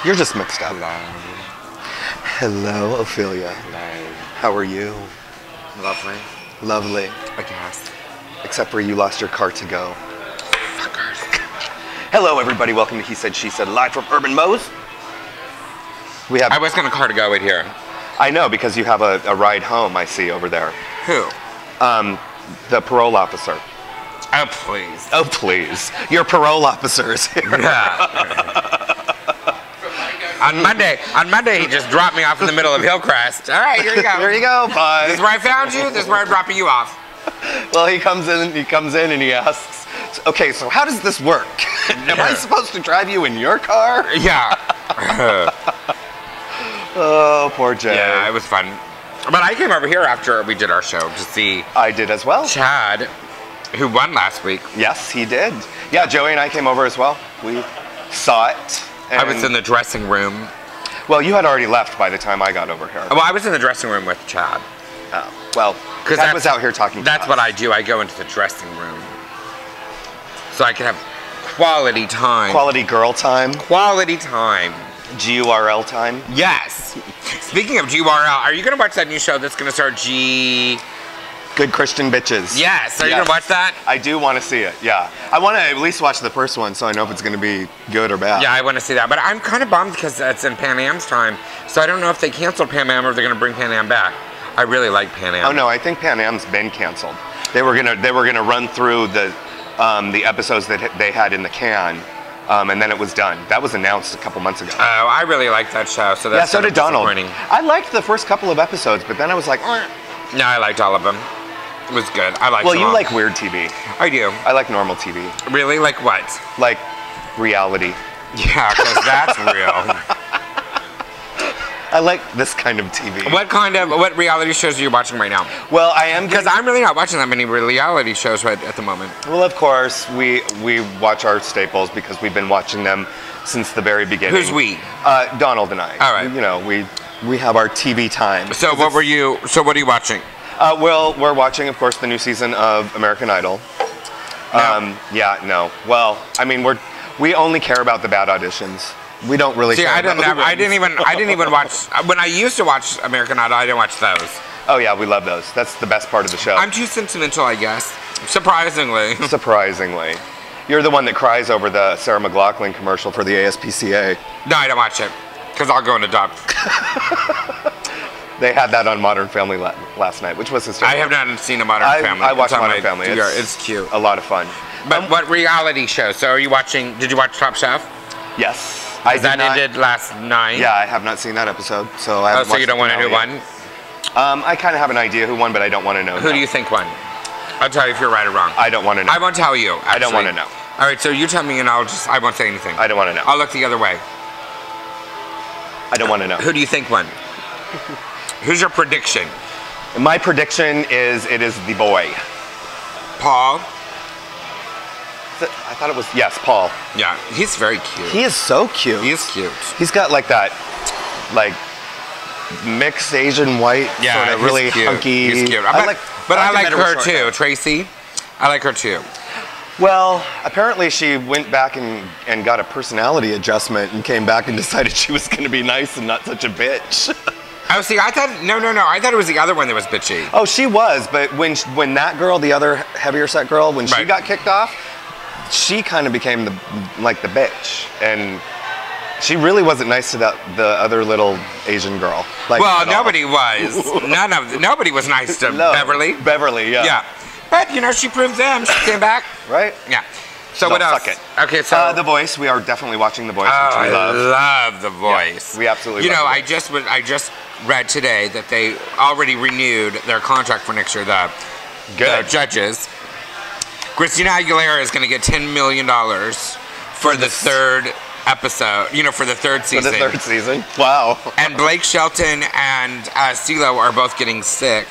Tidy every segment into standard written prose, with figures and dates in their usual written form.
You're just mixed up. Hello. Hello, Ophelia. Hello. How are you? Lovely. Lovely. I guess. Except for you lost your car to go. Fuckers. Hello, everybody. Welcome to He Said, She Said, live from Urban Moe's. We have. I was gonna car to go right here. I know, because you have a ride home, I see, over there. Who? The parole officer. Oh, please. Oh, please. Your parole officers. Yeah. On Monday, he just dropped me off in the middle of Hillcrest. All right, here you go. There you go. Bye. This is where I found you. This is where I'm dropping you off. Well, he comes in and he asks, okay, so how does this work? Am I supposed to drive you in your car? Yeah. Oh, poor Jay. Yeah, it was fun. But I came over here after we did our show to see I did as well. Chad, who won last week. Yes, he did. Yeah, Joey and I came over as well. We saw it. I was in the dressing room. Well, you had already left by the time I got over here. Well, I was in the dressing room with Chad. Oh, well, Chad was out here talking to That's us. what I do. I go into the dressing room. So I can have quality time. Quality girl time. Quality time. GURL time. Yes. Speaking of GURL, are you going to watch that new show that's going to start Good Christian Bitches. Yes. Are you going to watch that? I do want to see it, yeah. I want to at least watch the first one so I know if it's going to be good or bad. Yeah, I want to see that. But I'm kind of bummed because it's in Pan Am's time. So I don't know if they canceled Pan Am or if they're going to bring Pan Am back. I really like Pan Am. Oh no, I think Pan Am's been canceled. They were gonna run through the episodes that they had in the can, and then it was done. That was announced a couple months ago. Oh, I really liked that show. So that's so did Donald. disappointing. I liked the first couple of episodes, but then I was like, No, I liked all of them. It was good. I liked well, them you all. like weird TV. I do. I like normal TV. Really? Like what? Like reality. Yeah, because that's real. I like this kind of TV. What reality shows are you watching right now? Well, I am Because I'm really not watching that many reality shows right at the moment. Well, of course, we watch our staples because we've been watching them since the very beginning. Who's we? Donald and I. All right. You know, we have our TV time. So what are you watching? Well, we're watching, of course, the new season of American Idol. No. Yeah, no. Well, I mean, we only care about the bad auditions. We don't really. See, care I about didn't even watch. When I used to watch American Idol, I didn't watch those. Oh yeah, we love those. That's the best part of the show. I'm too sentimental, I guess. Surprisingly. Surprisingly, you're the one that cries over the Sarah McLachlan commercial for the ASPCA. No, I don't watch it because I'll go and adopt. They had that on Modern Family last night, which was hysterical. I have not seen a Modern Family. I watched It's on Modern my Family. DVR. It's cute. A lot of fun. But what reality show? So are you watching? Did you watch Top Chef? Yes. That ended last night. Yeah, I have not seen that episode, so I haven't so you don't want to know who won? I kind of have an idea who won, but I don't want to know. Who do you think won? I'll tell you if you're right or wrong. I don't want to know. I won't tell you. Actually. I don't want to know. All right, so you tell me and I won't say anything. I don't want to know. I'll look the other way. I don't want to know. Who do you think won? Who's your prediction? My prediction is it is the boy. Paul? I thought it was, yes, Paul. Yeah, he's very cute. He is so cute. He is cute. He's got like that, like, mixed Asian white, sort of really cute. hunky. He's cute. I like her too, Tracy. I like her too. Well, apparently she went back and got a personality adjustment and came back and decided she was going to be nice and not such a bitch. Oh, see, I thought, no. I thought it was the other one that was bitchy. Oh, she was, but when that girl, the other heavier set girl, when she got kicked off, she kind of became the bitch, and she really wasn't nice to the other little Asian girl. Like, well, nobody was. Nobody was nice to Beverly. Beverly, yeah. Yeah, but you know she proved them. She came back. Right. Yeah. So what else? Suck it. Okay, so The Voice. We are definitely watching The Voice. Oh, which we love The Voice. Yeah, we absolutely. You know, love The I just read today that they already renewed their contract for next year. The judges. Christina Aguilera is going to get $10 million for the third episode. You know, for the third season. For the third season. Wow. And Blake Shelton and CeeLo are both getting $6 million,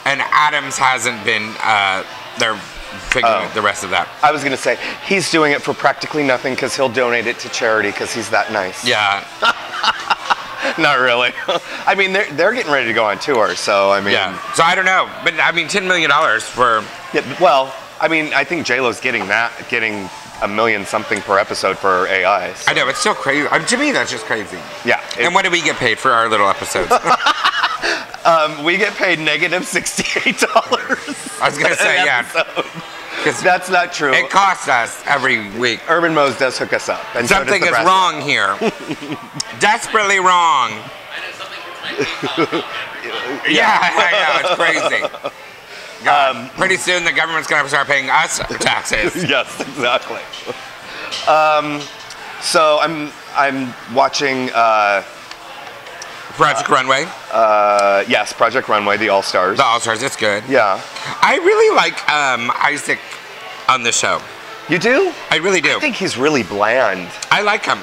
and Adams hasn't been. They're figuring the rest of that. I was going to say he's doing it for practically nothing because he'll donate it to charity because he's that nice. Yeah. Not really. I mean, they're getting ready to go on tour, so I mean. Yeah. So I don't know, but I mean, $10 million for. Yeah. Well, I mean, I think J-Lo's getting $1 million something per episode for AI. So. I know, it's still crazy. To me, that's just crazy. Yeah. And what do we get paid for our little episodes? We get paid negative $68. I was going to say, yeah. That's not true. It costs us every week. Urban Mo's does hook us up. And something is wrong here. Desperately wrong. Yeah, I know, it's crazy. God, pretty soon the government's going to start paying us taxes. Yes, exactly. So I'm watching Project Runway. Yes, Project Runway, the All-Stars. The All-Stars, it's good. Yeah. I really like Isaac on the show. You do? I really do. I think he's really bland. I like him.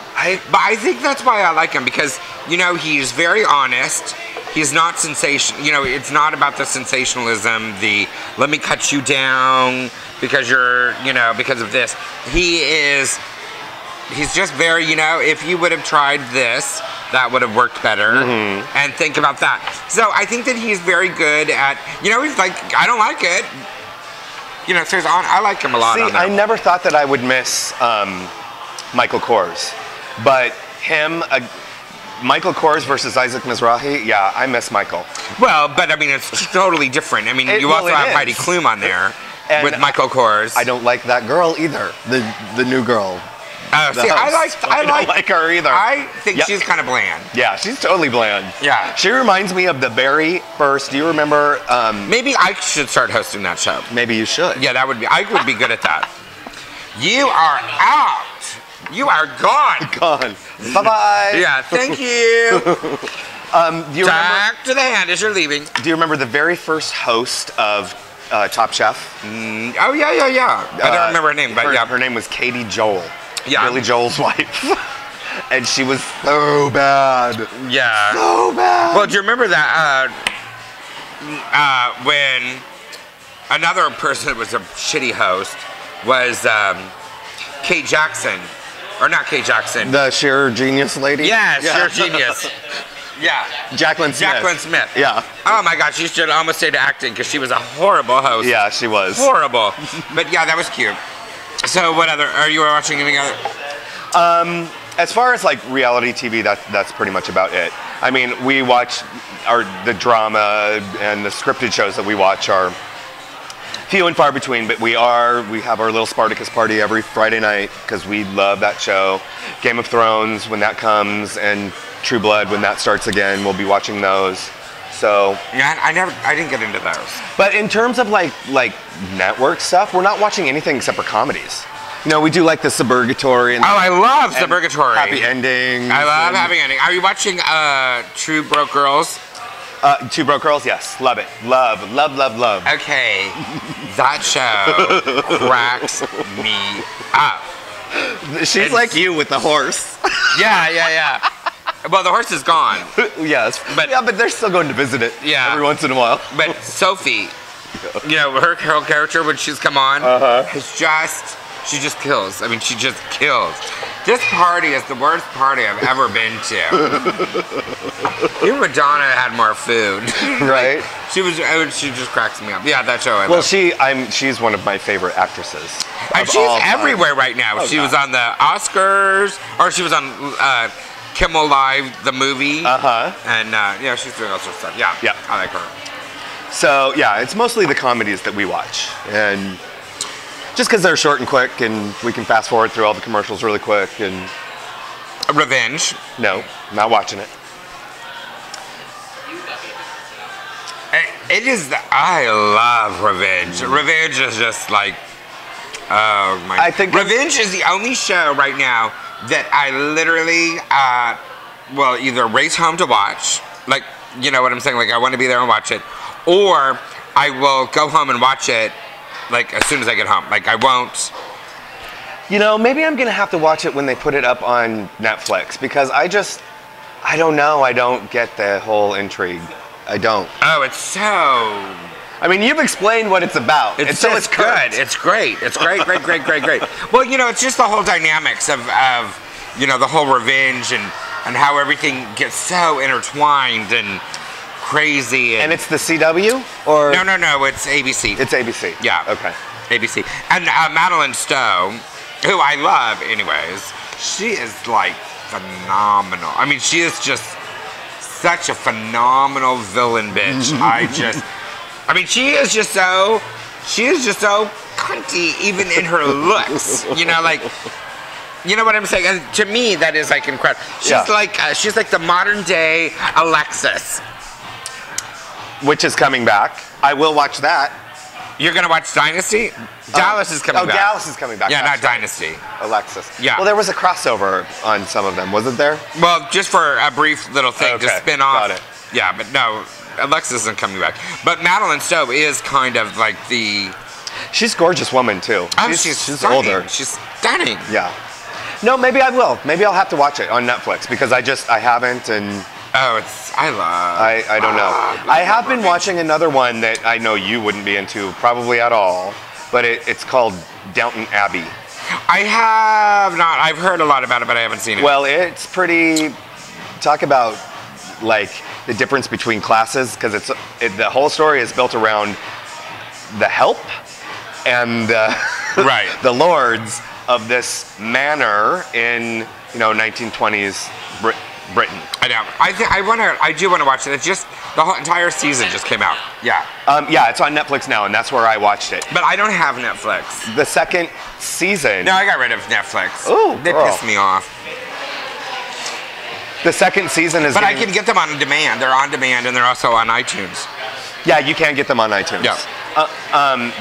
But I think that's why I like him, because, you know, he's very honest. He's not it's not about the sensationalism, the let me cut you down because you're, because of this. He's just very, if you would have tried this, that would have worked better. Mm-hmm. And think about that. So I think that he's very good at, he's like, I don't like it. I like him a lot. See, on that. I never thought that I would miss Michael Kors. But Michael Kors versus Isaac Mizrahi, yeah, I miss Michael. Well, but I mean, it's totally different. I mean, you also have Heidi Klum on there with Michael Kors. I don't like that girl either, the new girl. I don't like her either. I think she's kind of bland. Yeah, she's totally bland. Yeah. She reminds me of the very first, do you remember? Maybe I should start hosting that show. Maybe you should. Yeah, I would be good at that. You are out. You are gone. Gone. Bye-bye. Yeah, thank you. Do you Back to the hand as you're leaving. Do you remember the very first host of Top Chef? Oh, yeah. I don't remember her name, but yeah. Her name was Katie Joel. Yeah. Billy Joel's wife. And she was so bad. Yeah. So bad. Well, do you remember that when another person that was a shitty host was Kate Jackson? Or not Kate Jackson. The sheer genius lady? Yeah, sheer genius. Yeah. Jacqueline Smith. Yeah. Oh my gosh, she should almost stay to acting because she was a horrible host. Yeah, she was. Horrible. But yeah, that was cute. So what other, are you watching anything other? As far as like reality TV, that's pretty much about it. I mean, we watch the drama and the scripted shows that we watch are few and far between, but we have our little Spartacus party every Friday night because we love that show. Game of Thrones when that comes, and True Blood when that starts again. We'll be watching those. So yeah, I didn't get into those. But in terms of like network stuff, we're not watching anything except for comedies. We do like the Suburgatory. And I love Suburgatory. Happy Endings. I love Happy Ending. Are you watching True Broke Girls? Two Broke Girls, yes. Love it. Love. Okay. That show cracks me up. She's like you with the horse. Yeah. Well, the horse is gone. Yes. But they're still going to visit it every once in a while. But Sophie, her character when she's come on, she just kills. I mean, she just kills. This party is the worst party I've ever been to. Even Madonna had more food. Right? She just cracks me up. Yeah, that show I love. Well, she's one of my favorite actresses. And she's everywhere right now. She was on the Oscars, or she was on Kimmel Live, the movie. And she's doing all sorts of stuff. Yeah, I like her. So yeah, it's mostly the comedies that we watch, and just because they're short and quick, and we can fast forward through all the commercials really quick. And Revenge. No, not watching it. It is. I love Revenge. Revenge is just like, oh my. I think Revenge is the only show right now that I literally will either race home to watch, like, you know what I'm saying, like I want to be there and watch it, or I will go home and watch it like as soon as I get home. Like I won't. Maybe I'm gonna have to watch it when they put it up on Netflix, because I don't know. I don't get the whole intrigue. I don't. Oh, it's so. I mean, you've explained what it's about. It's good. It's great. It's great. Well, it's just the whole dynamics of the whole revenge and how everything gets so intertwined and crazy. And it's the CW? Or No, it's ABC. It's ABC. Yeah. Okay. ABC. And Madeline Stowe who I love anyways, she is like phenomenal. I mean, she is just such a phenomenal villain bitch. I mean, she is just so cunty even in her looks. You know, like, you know what I'm saying? And to me, that is like incredible. She's like the modern day Alexis. Which is coming back. I will watch that. You're gonna watch Dynasty? Dallas is coming back. Oh, Dallas is coming back. Yeah, not Dynasty. Alexis. Yeah. Well, there was a crossover on some of them, wasn't there? Well, just for a brief little thing to spin off. Got it. Yeah, but no, Alexis isn't coming back. But Madeline Stowe is kind of like the... She's a gorgeous woman, too. Oh, she's older. She's stunning. Yeah. No, maybe I will. Maybe I'll have to watch it on Netflix because I haven't, and... Oh, I don't know. I have been watching another one that I know you wouldn't be into probably at all, but it's called Downton Abbey. I have not. I've heard a lot about it, but I haven't seen it. Well, it's pretty. Talk about like the difference between classes, because the whole story is built around the help and the lords of this manor in 1920s Britain. I know. I do want to watch it. It's just the whole entire season just came out. Yeah. Yeah, it's on Netflix now, and that's where I watched it. But I don't have Netflix. The second season. No, I got rid of Netflix. Ooh, they pissed me off. The second season is. But I can get them on demand. They're on demand, and they're also on iTunes. Yeah, you can get them on iTunes. Yeah.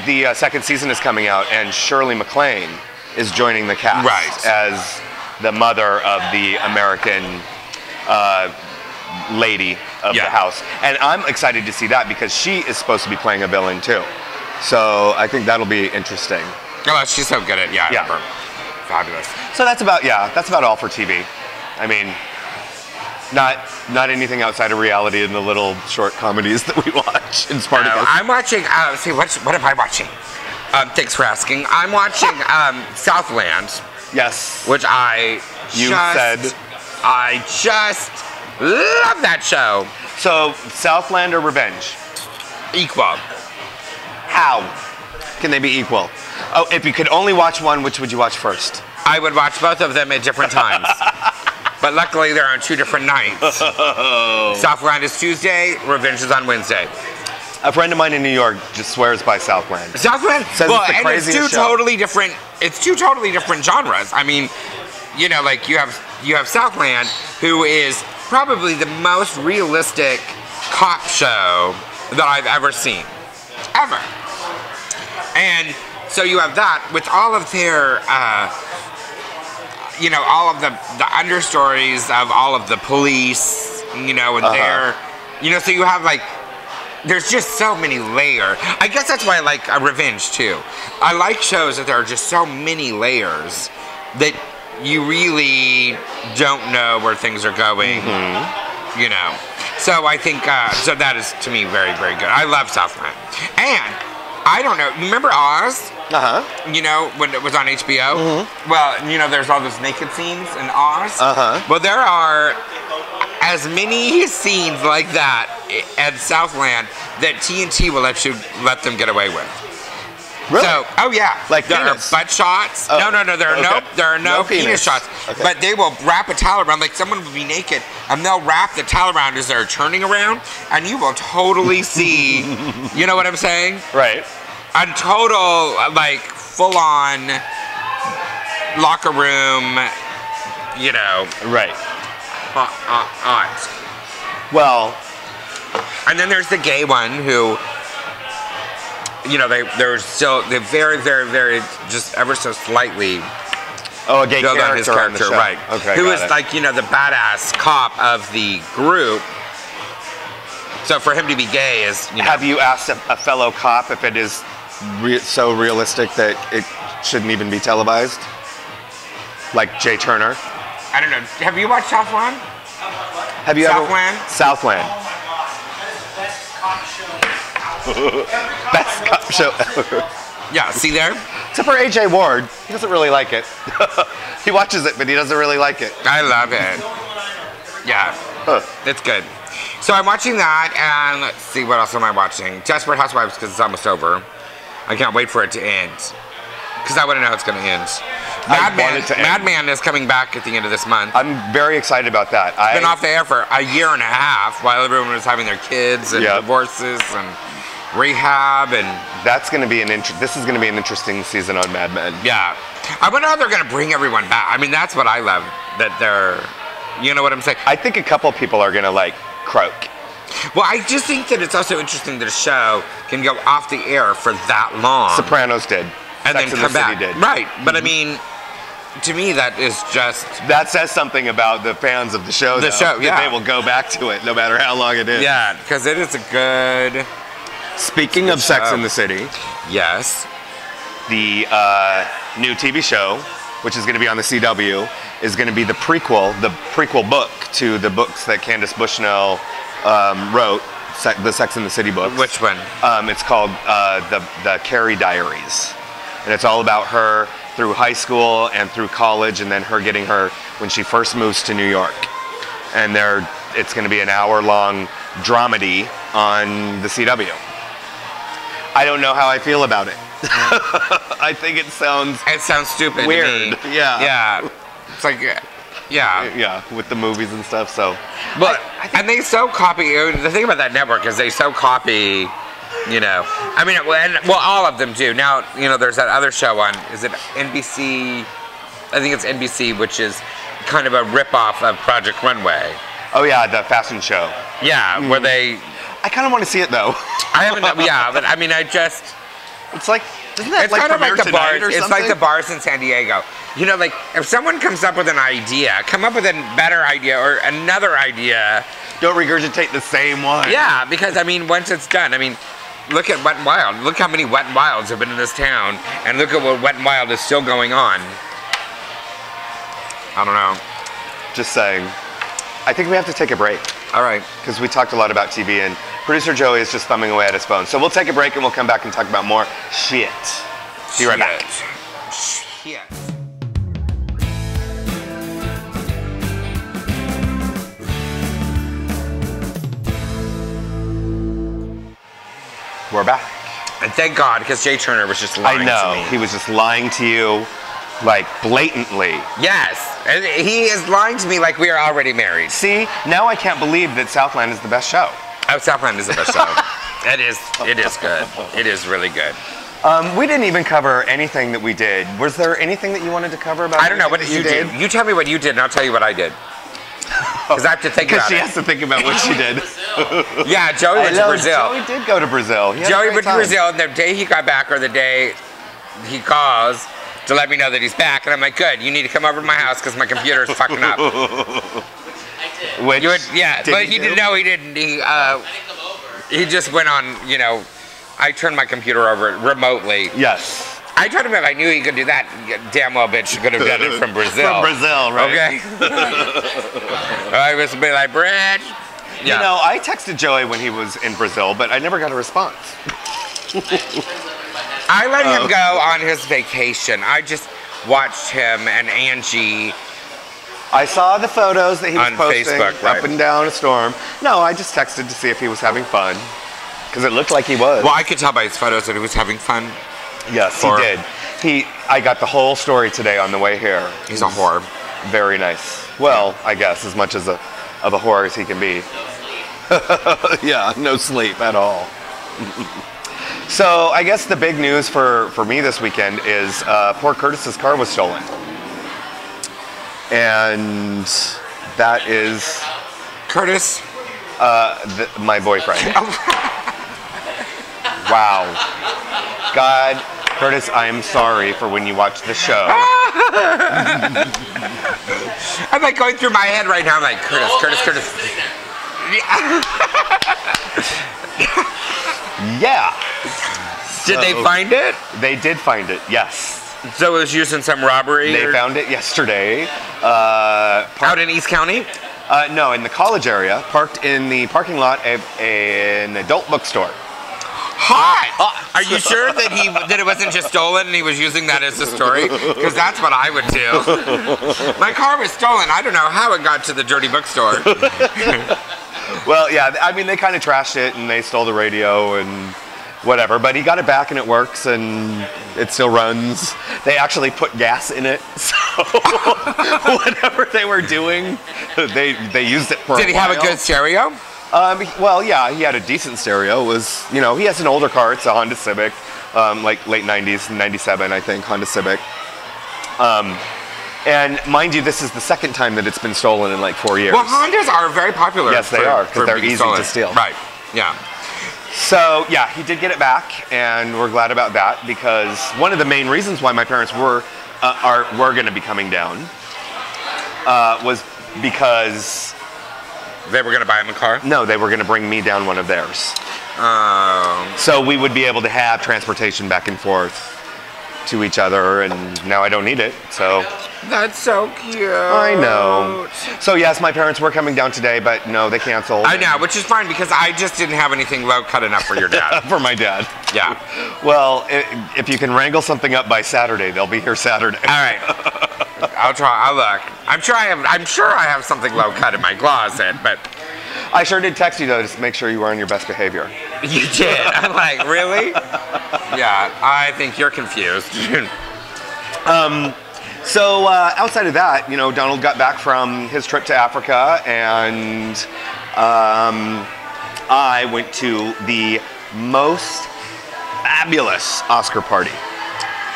The second season is coming out, and Shirley MacLaine is joining the cast as the mother of the American lady of the house. And I'm excited to see that because she is supposed to be playing a villain too. So I think that'll be interesting. Oh, she's so good at fabulous. So that's about all for TV. I mean, not anything outside of reality in the little short comedies that we watch in Spartacus. No, I'm watching. What am I watching? Thanks for asking. I'm watching Southland. Yes. Which I just love that show. So Southland or Revenge? Equal. How can they be equal? Oh, if you could only watch one, which would you watch first? I would watch both of them at different times. But luckily, they're on 2 different nights. Southland is Tuesday, Revenge is on Wednesday. A friend of mine in New York just swears by Southland. Southland? Says well, it's the and craziest it's show. It's two totally different genres. I mean, like you have Southland, who is probably the most realistic cop show that I've ever seen. Ever. And so you have that with all of their, all of the understories of all of the police, and their, so you have like, there's just so many layers. I guess that's why I like Revenge too. I like shows that there are just so many layers that you really don't know where things are going, So I think, so that is to me very, very good. I love Southland. And I don't know, remember Oz? When it was on HBO? Well, there's all those naked scenes in Oz. Well, there are as many scenes like that at Southland that TNT will let them get away with. Really? So, oh yeah, like there penis? are butt shots. Oh. No, there are no penis shots. Okay. But they will wrap a towel around, like someone will be naked, and they'll wrap the towel around as they're turning around, and you will totally see. You know what I'm saying? Right. A total, like, full-on locker room. Right. Hot. Well. And then there's the gay one who. They're very, very, very, just ever so slightly. Oh, a gay build character on his character, on the show. right? Okay, who got is it. like the badass cop of the group. So for him to be gay is. Have you asked a fellow cop if it is so realistic that it shouldn't even be televised? Like Jay Turner. I don't know. Have you watched Southland? Have you Southland? ever? Southland. Best cop show ever. Yeah, see there? Except for AJ Ward. He doesn't really like it. He watches it, but he doesn't really like it. I love it. Yeah, it's good. So I'm watching that, and let's see, what else am I watching? Desperate Housewives, because it's almost over. I can't wait for it to end. Because I want to know how it's going to end. Madman is coming back at the end of this month. I'm very excited about that. It's been off the air for a year and a half while everyone was having their kids and divorces and rehab, and that's going to be this is going to be an interesting season on Mad Men. Yeah. I wonder how they're going to bring everyone back. I mean, that's what I love, that they're, you know what I'm saying? I think a couple people are going to like croak. Well, I just think that it's also interesting that a show can go off the air for that long. Sopranos did. And Sex then and come the back. City did. Right. But I mean, to me, that is just... That says something about the fans of the show, The show, yeah. That they will go back to it no matter how long it is. Yeah, because it is a good... Speaking of Sex and the City. Yes. The new TV show, which is going to be on the CW, is going to be the prequel book to the books that Candace Bushnell wrote, the Sex and the City books. Which one? It's called the Carrie Diaries. And it's all about her through high school and through college, and then her getting her when she first moves to New York. And it's going to be an hour-long dramedy on the CW. I don't know how I feel about it. I think it sounds stupid weird. To me. Yeah. It's like, yeah, with the movies and stuff. So, but and they so copy. The thing about that network is they so copy. You know, I mean, all of them do. Now, you know, there's that other show on. Is it NBC? I think it's NBC, which is kind of a ripoff of Project Runway. Oh yeah, the fashion show. Yeah, where they. I kind of want to see it though. I haven't. Yeah, but I mean, It's like. Isn't that it's like kind of like the bars. It's like the bars in San Diego. You know, like if someone comes up with an idea, come up with a better idea or another idea. Don't regurgitate the same one. Yeah, because I mean, once it's done, I mean, look at Wet n Wild. Look how many Wet n Wilds have been in this town, and look at what Wet n Wild is still going on. I don't know. Just saying. I think we have to take a break. All right. Because we talked a lot about TV, and producer Joey is just thumbing away at his phone. So we'll take a break, and we'll come back and talk about more shit. Be right back. Shit. We're back. And thank God, because Jay Turner was just lying to me. I know. He was just lying to you, like, blatantly. Yes. And he is lying to me like we are already married. See, now I can't believe that Southland is the best show. Oh, Southland is the best show. It is good. It is really good. We didn't even cover anything that we did. Was there anything that you wanted to cover about? I don't know. What did you do? You tell me what you did, and I'll tell you what I did. Because I have to think about it. Because she has to think about what she did. Yeah, Joey went to Brazil. Joey did go to Brazil. Joey went to Brazil, and the day he got back, or the day he calls to let me know that he's back, and I'm like, good, you need to come over to my house because my computer is fucking up. Which but he didn't know he didn't. He just went on, you know, I turned my computer over remotely. Yes. I told him if I knew he could do that, damn well bitch could have done it from Brazil. From Brazil, right? Okay. I was be like, Bridge. Yeah. You know, I texted Joey when he was in Brazil, but I never got a response. I let him go on his vacation. I just watched him and Angie. I saw the photos that he was on posting Facebook, right. Up and down a storm. No, I just texted to see if he was having fun. Because it looked like he was. Well, I could tell by his photos that he was having fun. Yes, he did. I got the whole story today on the way here. He's a whore. Very nice. Well, I guess as much of a whore as he can be. Yeah, no sleep at all. So I guess the big news for me this weekend is poor Curtis's car was stolen. And that is... Curtis? My boyfriend. Wow. God, Curtis, I am sorry for when you watch the show. I'm like going through my head right now. I'm like, Curtis. Yeah. Did they find it? They did find it, yes. So it was used in some robbery? They found it yesterday. Out in East County? No, in the college area, parked in the parking lot of an adult bookstore. Hot! Are you sure that it wasn't just stolen and he was using that as a story? Because that's what I would do. My car was stolen. I don't know how it got to the dirty bookstore. Well, yeah, I mean, they kind of trashed it and they stole the radio and whatever. But he got it back and it works and it still runs. They actually put gas in it, so whatever they were doing, they used it for a while. Did he have a good stereo? Well, yeah, he had a decent stereo. It was, you know, he has an older car. It's a Honda Civic, like late 90s, 97, I think, Honda Civic. And mind you, this is the second time that it's been stolen in like 4 years. Well, Hondas are very popular. Yes, they are, because they're easy to steal. Right, yeah. So, yeah, he did get it back, and we're glad about that, because one of the main reasons why my parents were going to be coming down was because... They were going to buy him a car? No, they were going to bring me down one of theirs. Oh. So we would be able to have transportation back and forth to each other, and now I don't need it, so... That's so cute. I know. So yes, my parents were coming down today, but no, they canceled. I know, which is fine, because I just didn't have anything low cut enough for your dad. For my dad. Yeah. Well, if you can wrangle something up by Saturday, they'll be here Saturday. All right. I'll try. I'll look. I'm sure I have something low cut in my closet, but... I sure did text you, though, to make sure you were on your best behavior. You did? I'm like, really? Yeah, I think you're confused. So outside of that, you know, Donald got back from his trip to Africa, and I went to the most fabulous Oscar party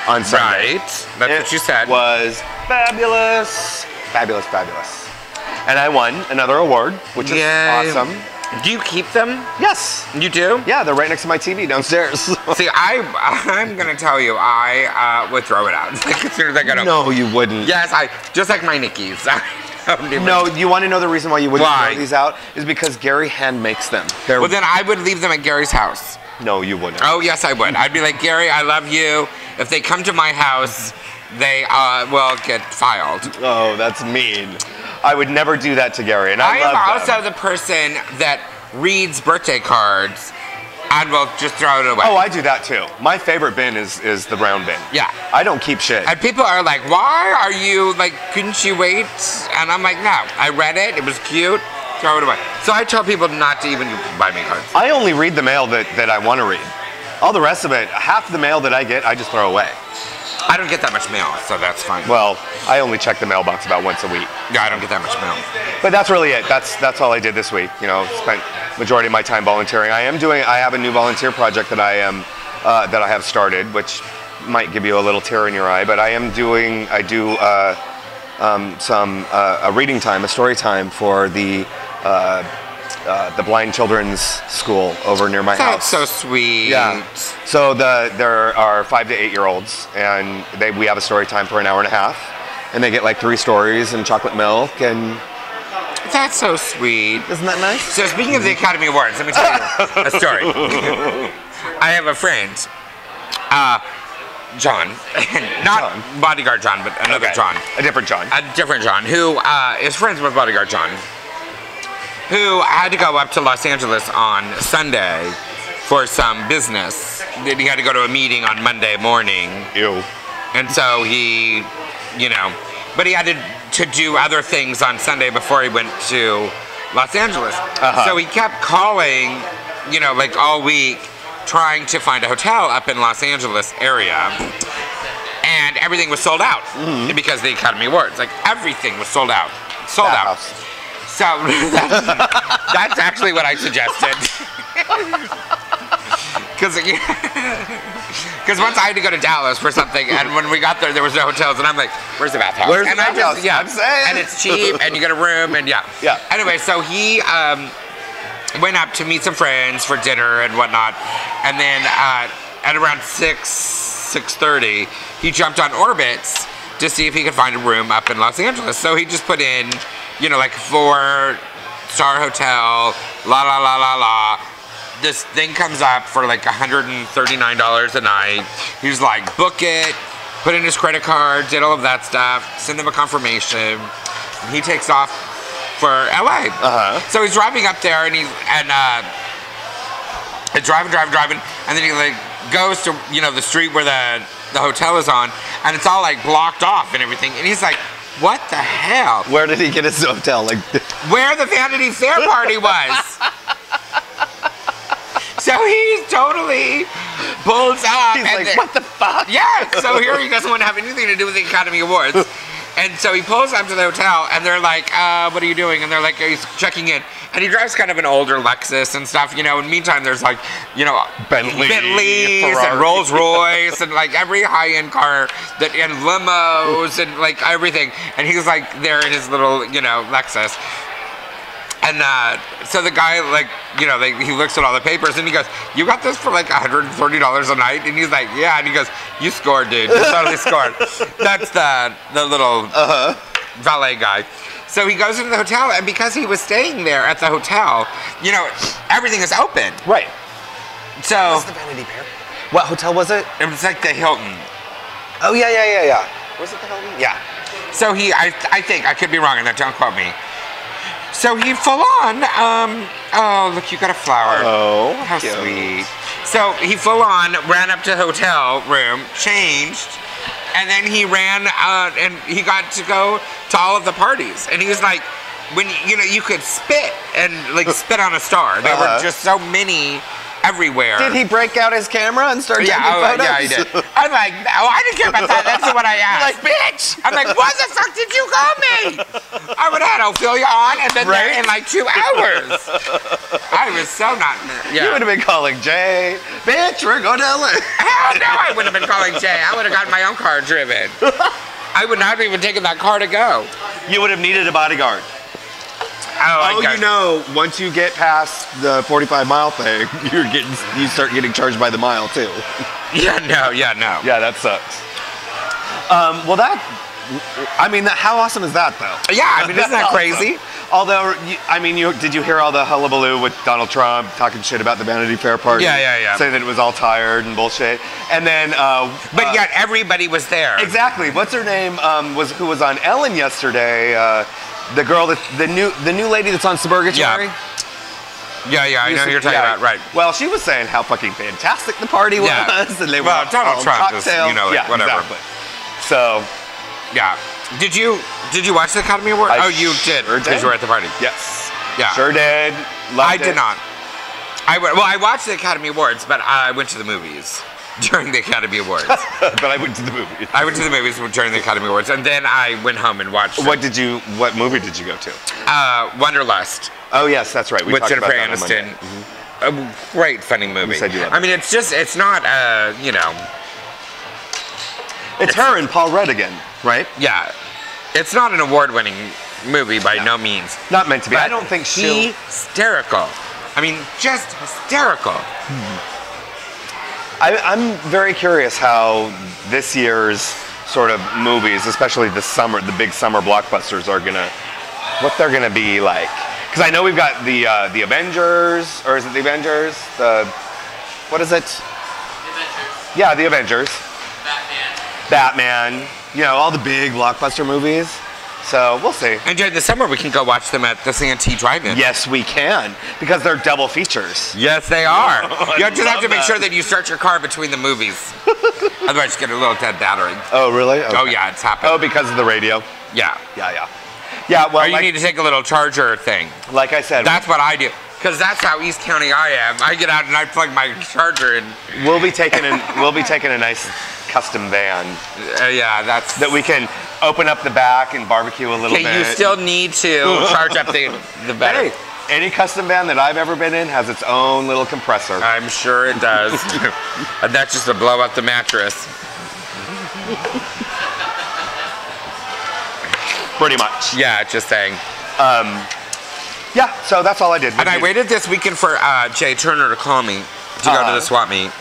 on Sunday. Right, that's what you said. It was fabulous, fabulous, fabulous. And I won another award, which is awesome. Do you keep them? Yes. You do? Yeah, they're right next to my TV downstairs. See, I'm gonna tell you, I would throw it out like, as soon as I got home. No, you wouldn't. Yes, just like my Nickies. No, you want to know the reason why you wouldn't throw these out? Is because Gary hand makes them. Well, then I would leave them at Gary's house. No, you wouldn't. Oh, yes, I would. I'd be like, Gary, I love you. If they come to my house, they will get filed. Oh, that's mean. I would never do that to Gary, and I love am also them. the person that reads birthday cards and will just throw it away. Oh, I do that too. My favorite bin is the brown bin. Yeah. I don't keep shit. And people are like, why are you, like, couldn't you wait? And I'm like, no. I read it. It was cute. Throw it away. So I tell people not to even buy me cards. I only read the mail that I want to read. All the rest of it, half the mail that I get, I just throw away. I don't get that much mail, so that's fine. Well, I only check the mailbox about once a week. Yeah, I don't get that much mail. But that's really it. That's all I did this week. You know, spent majority of my time volunteering. I have a new volunteer project that I have started, which might give you a little tear in your eye. But I do a reading time, a story time for the blind children's school over near my house. That's so sweet. Yeah. So there are 5 to 8 year olds, and we have a story time for an hour and a half, and they get like 3 stories and chocolate milk, and that's so sweet. Isn't that nice? So speaking of the Academy Awards, let me tell you a story. I have a friend, John, not John. Bodyguard John, but another John. A different John. A different John, who is friends with Bodyguard John, who had to go up to Los Angeles on Sunday for some business. He had to go to a meeting on Monday morning. Ew. And so he, but he had to do other things on Sunday before he went to Los Angeles. Uh-huh. So he kept calling, like all week, trying to find a hotel up in Los Angeles area. And everything was sold out because of the Academy Awards. Like everything was sold out. Sold out. So that's actually what I suggested. Because once I had to go to Dallas for something, and when we got there was no hotels, and I'm like, where's the bathhouse? Where's the bathhouse? Yeah, I'm saying. And it's cheap, and you get a room, and yeah. Yeah. Anyway, so he went up to meet some friends for dinner and whatnot, and then at around 6:30, he jumped on Orbitz to see if he could find a room up in Los Angeles. So he just put in, like 4-star hotel, la. This thing comes up for like $139 a night. He's like, book it, put in his credit card, did all of that stuff, send him a confirmation. He takes off for LA. Uh-huh. So he's driving up there, and he's driving, and then he like goes to the street where the hotel is on, and it's all like blocked off and everything. And he's like, what the hell? Where did he get his hotel? Like where the Vanity Fair party was. So he totally pulls up. He's like, what the fuck? Yeah, so here he doesn't want to have anything to do with the Academy Awards. And so he pulls up to the hotel, and they're like, what are you doing? And they're like, he's checking in. And he drives kind of an older Lexus and stuff, you know. In the meantime, there's like, you know, Bentleys Ferrari. and Rolls Royce and like every high-end car and limos and like everything. And he's like there in his little, you know, Lexus. And so the guy, like, you know, he looks at all the papers and he goes, you got this for like $130 a night? And he's like, yeah. And he goes, you scored, dude. You totally scored. That's the little valet guy. So he goes into the hotel, and because he was staying there at the hotel, you know, everything is open. Right. So. What's the Vanity Fair? What hotel was it? It was like the Hilton. Oh, yeah. Was it the Hilton? Yeah. So I think, I could be wrong on that, don't quote me. So he full on, oh, look, you got a flower. Oh, how cute. sweet. So he full on ran up to the hotel room, changed, and then he ran and he got to go to all of the parties. And he was like, when, you know, you could spit and like spit on a star. There were just so many everywhere. Did he break out his camera and start taking photos? Yeah, he did. I'm like, oh, I didn't care about that. That's what I asked. You're like, bitch! I'm like, what the fuck did you call me? I would have had Ophelia on and been there in like 2 hours. I was so not. Yeah. You would have been calling Jay, bitch, we're going to LA. Hell no, I wouldn't have been calling Jay. I would have gotten my own car driven. I would not have even taken that car to go. You would have needed a bodyguard. Oh, you know, once you get past the 45-mile thing, you start getting charged by the mile too. Yeah, no. Yeah, that sucks. Well, how awesome is that though? Yeah, I mean, isn't that crazy? Although, did you hear all the hullabaloo with Donald Trump talking shit about the Vanity Fair party? Yeah. Saying that it was all tired and bullshit. And then, but yet everybody was there. Exactly. What's her name? Who was on Ellen yesterday? The girl the new lady that's on Spartacus. Yeah, I know who you're talking about, right? Well, she was saying how fucking fantastic the party was, and they were Donald Trump cocktails. is, you know, like, whatever. Exactly. So, yeah. Did you watch the Academy Awards? Oh, you did, because you were at the party. Yes. Yeah. Sure did. I did not. I watched the Academy Awards, but I went to the movies during the Academy Awards. But I went to the movies. I went to the movies during the Academy Awards, and then I went home and watched. What movie did you go to? Wanderlust. Oh yes, that's right. We with talked Jennifer about Aniston. Mm-hmm. A great, funny movie. You said you loved I mean, it's not, you know. It's her and Paul Rudd again, right? Yeah. It's not an award-winning movie by no means. Not meant to be. I don't think hysterical. I mean, just hysterical. I'm very curious how this year's sort of movies, especially the big summer blockbusters, what they're gonna be like. Because I know we've got the Avengers, or is it the Avengers? What is it? The Avengers. Yeah, the Avengers. Batman. You know, all the big blockbuster movies. So we'll see. And during the summer, we can go watch them at the Santee Drive-In. Yes, we can, because they're double features. Yes, they are. You just have to make sure that you start your car between the movies. Otherwise, you get a little dead battery. Oh, really? Okay. Oh, yeah, it's happening. Oh, because of the radio? Yeah. Yeah, well, or you need to take a little charger thing. Like I said. That's what I do. Because that's how East County I am. I get out and I plug my charger in. We'll be taking a nice custom van. That we can open up the back and barbecue a little bit. You still need to charge up the battery. Hey, any custom van that I've ever been in has its own little compressor. I'm sure it does. And that's just to blow up the mattress. Pretty much. Yeah, just saying. Yeah, so that's all I did. And I waited this weekend for Jay Turner to call me to go to the swap meet.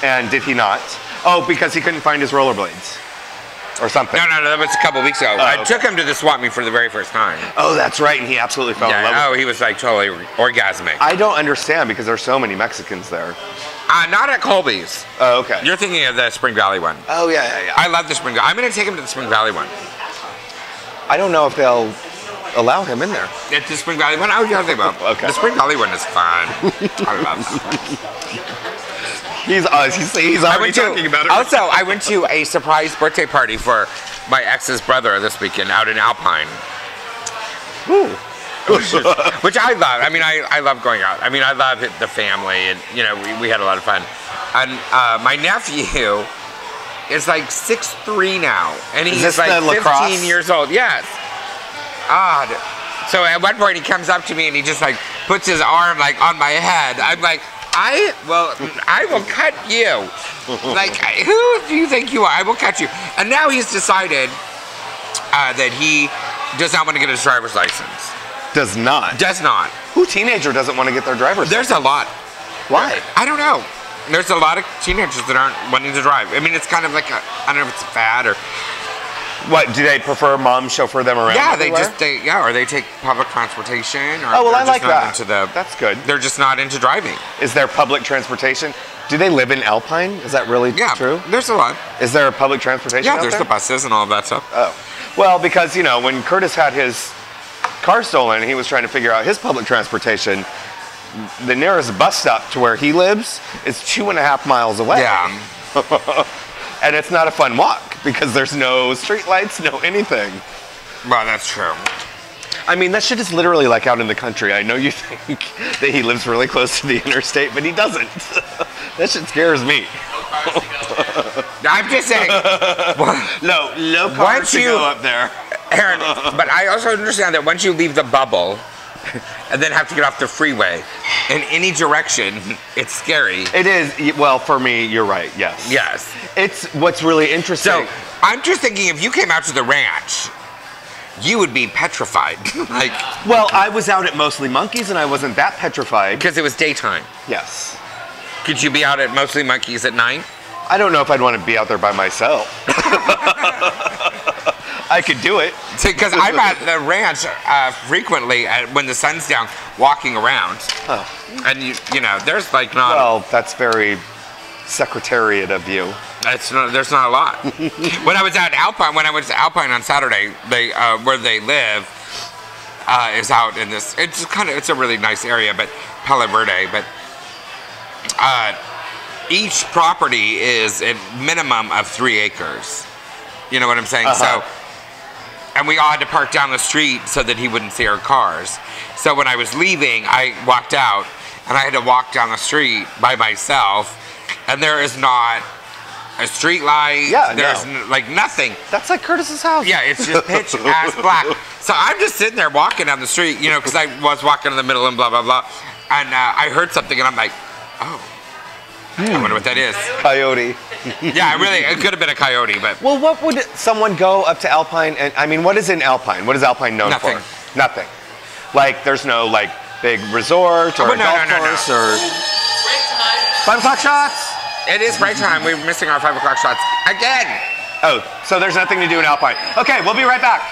And did he not? Oh, because he couldn't find his rollerblades. Or something. No, that was a couple weeks ago. I took him to the swap meet for the very first time. Oh, that's right, and he absolutely fell in love with it. Oh, he was like totally orgasmic. I don't understand because there's so many Mexicans there. Not at Colby's. Oh, okay. You're thinking of the Spring Valley one. Oh, yeah. I love the Spring Valley. I'm going to take him to the Spring Valley one. I don't know if they'll allow him in there. It's the Spring Valley one? Oh, yeah, they will. Okay. The Spring Valley one is fun. I love that. He's already talking about it. Also, I went to a surprise birthday party for my ex's brother this weekend out in Alpine. Ooh. which I love. I mean, I love going out. I mean, I love the family, and you know, we had a lot of fun. And my nephew is like 6'3" now, and he's like 15 years old. Yes. Odd. So at one point he comes up to me and he just like puts his arm like on my head. I'm like, I will cut you. Like, who do you think you are? I will cut you. And now he's decided that he does not want to get his driver's license. Does not? Does not. Who teenager doesn't want to get their driver's license? There's a lot. Why? I don't know. There's a lot of teenagers that aren't wanting to drive. I mean, it's kind of like I don't know if it's a fad or... What, do they prefer mom chauffeur them around? Yeah, or they take public transportation. Or oh, well, I like that. That's good. They're just not into driving. Is there public transportation? Do they live in Alpine? Is that really true? There's a lot. Is there a public transportation out there's there? the buses and all of that stuff. Oh. Well, because, you know, when Curtis had his car stolen and he was trying to figure out his public transportation, the nearest bus stop to where he lives is 2.5 miles away. Yeah. And it's not a fun walk because there's no street lights, no anything. Well, that's true. I mean, that shit is literally like out in the country. I know you think that he lives really close to the interstate, but he doesn't. That shit scares me. I'm just saying. No cars to go up there. Aaron, but I also understand that once you leave the bubble and then have to get off the freeway in any direction, it's scary. It is. Well, for me, you're right. Yes. Yes. It's what's really interesting. So I'm just thinking, if you came out to the ranch, you would be petrified. Like. Well, I was out at Mostly Monkeys, and I wasn't that petrified because it was daytime. Yes. Could you be out at Mostly Monkeys at night? I don't know if I'd want to be out there by myself. I could do it. Because I'm at the ranch frequently when the sun's down, walking around. Oh. And you know, there's like not. Well, that's very secretariat of you. There's not a lot. When I was at Alpine, on Saturday, where they live is out in this. It's a really nice area, but Palo Verde, but. Each property is a minimum of 3 acres. You know what I'm saying? So, and we all had to park down the street so that he wouldn't see our cars. So when I was leaving, I walked out and I had to walk down the street by myself, and there is not a street light. Yeah, there's like nothing. That's like Curtis's house. Yeah, it's just pitch ass black. So I'm just sitting there walking down the street, you know, because I was walking in the middle and blah, blah, blah. And I heard something and I'm like, oh. I wonder what that is. Coyote. Yeah, really, it could have been a coyote, but... Well, what would someone go up to Alpine and... I mean, what is in Alpine? What is Alpine known for? Nothing. Like, there's no, like, big resort or golf course or... Break time. 5 o'clock shots? It is break time. We're missing our 5 o'clock shots. Again! Oh, so there's nothing to do in Alpine. Okay, we'll be right back.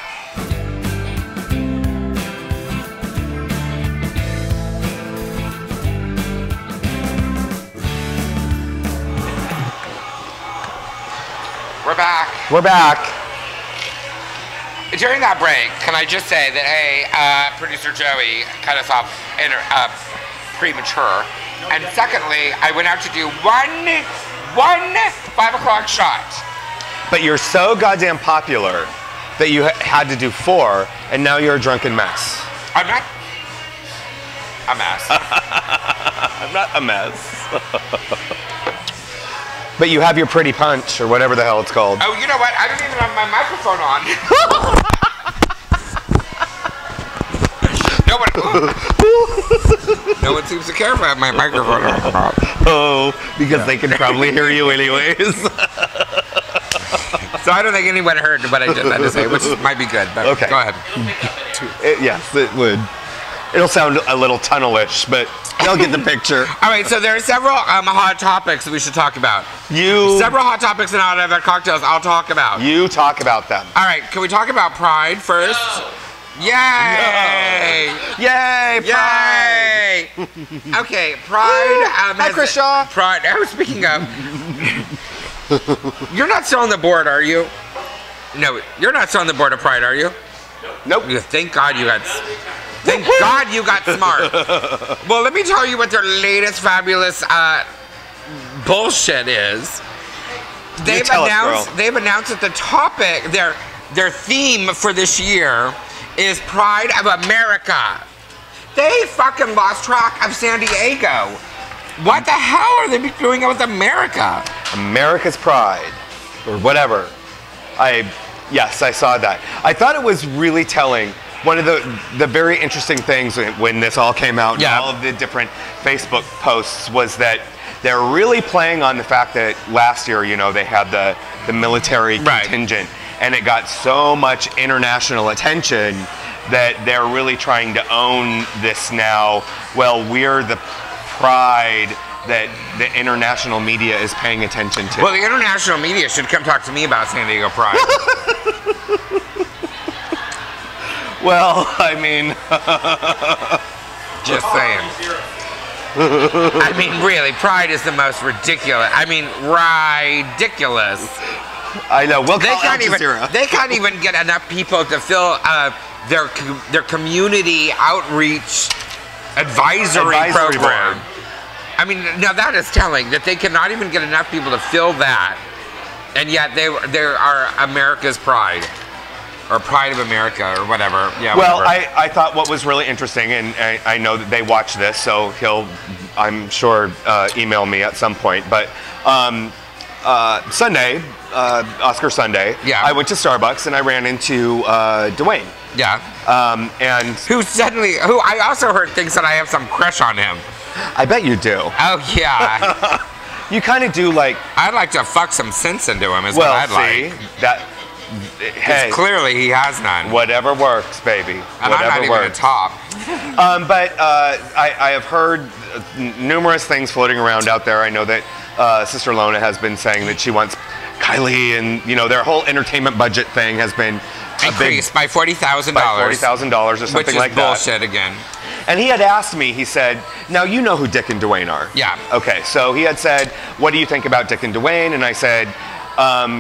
We're back. We're back. During that break, can I just say that, hey, producer Joey cut us off premature. And secondly, I went out to do one 5 o'clock shot. But you're so goddamn popular that you had to do 4, and now you're a drunken mess. I'm not a mess. I'm not a mess. But you have your pretty punch, or whatever the hell it's called. Oh, you know what? I don't even have my microphone on. No one seems to care if I have my microphone on. Oh, because they can probably hear you anyways. So I don't think anyone heard what I just had to say, which might be good. But okay. Go ahead. Yes, it would. It'll sound a little tunnelish, but they'll get the picture. All right, so there are several hot topics that we should talk about. Several hot topics and other cocktails I'll talk about. You talk about them. All right, can we talk about Pride first? No. Yay! No. Yay, Pride! Yay! Okay, Pride. Hi, Chris Shaw. Pride. I was speaking of. You're not still on the board, are you? No, you're not still on the board of Pride, are you? Nope. Thank God you got. Thank God you got smart. Well, let me tell you what their latest fabulous bullshit is. They've announced that the topic, their theme for this year is Pride of America. They fucking lost track of San Diego. What the hell are they doing with America? America's Pride, or whatever. Yes, I saw that. I thought it was really telling. One of the very interesting things when this all came out, and all of the different Facebook posts, was that they're really playing on the fact that last year, you know, they had the military contingent, and it got so much international attention that they're really trying to own this now. Well, we're the pride that the international media is paying attention to. Well, the international media should come talk to me about San Diego Pride. Well, I mean... Just saying. I mean, really, Pride is the most ridiculous. I mean, ridiculous. I know. Well, they can't even get enough people to fill their community outreach advisory program. Board. I mean, now that is telling that they cannot even get enough people to fill that, and yet they are America's Pride. Or Pride of America, or whatever. Yeah. Well, whatever. I thought what was really interesting, and I know that they watch this, so he'll, I'm sure, email me at some point. But Sunday, Oscar Sunday, I went to Starbucks and I ran into Dwayne. Yeah. And who I also heard thinks that I have some crush on him. I bet you do. Oh yeah. You kind of do, like. I'd like to fuck some sense into him. Is what I'd like. That. Hey, clearly he has none. Whatever works, baby. And whatever I'm not even a top. But I have heard numerous things floating around out there. I know that Sister Lona has been saying that she wants Kylie, and you know their whole entertainment budget thing has been increased by $40,000. By $40,000 or something like that. Which is bullshit again. And he had asked me, he said, now you know who Dick and Dwayne are. Yeah. Okay, so he had said, what do you think about Dick and Dwayne? And I said,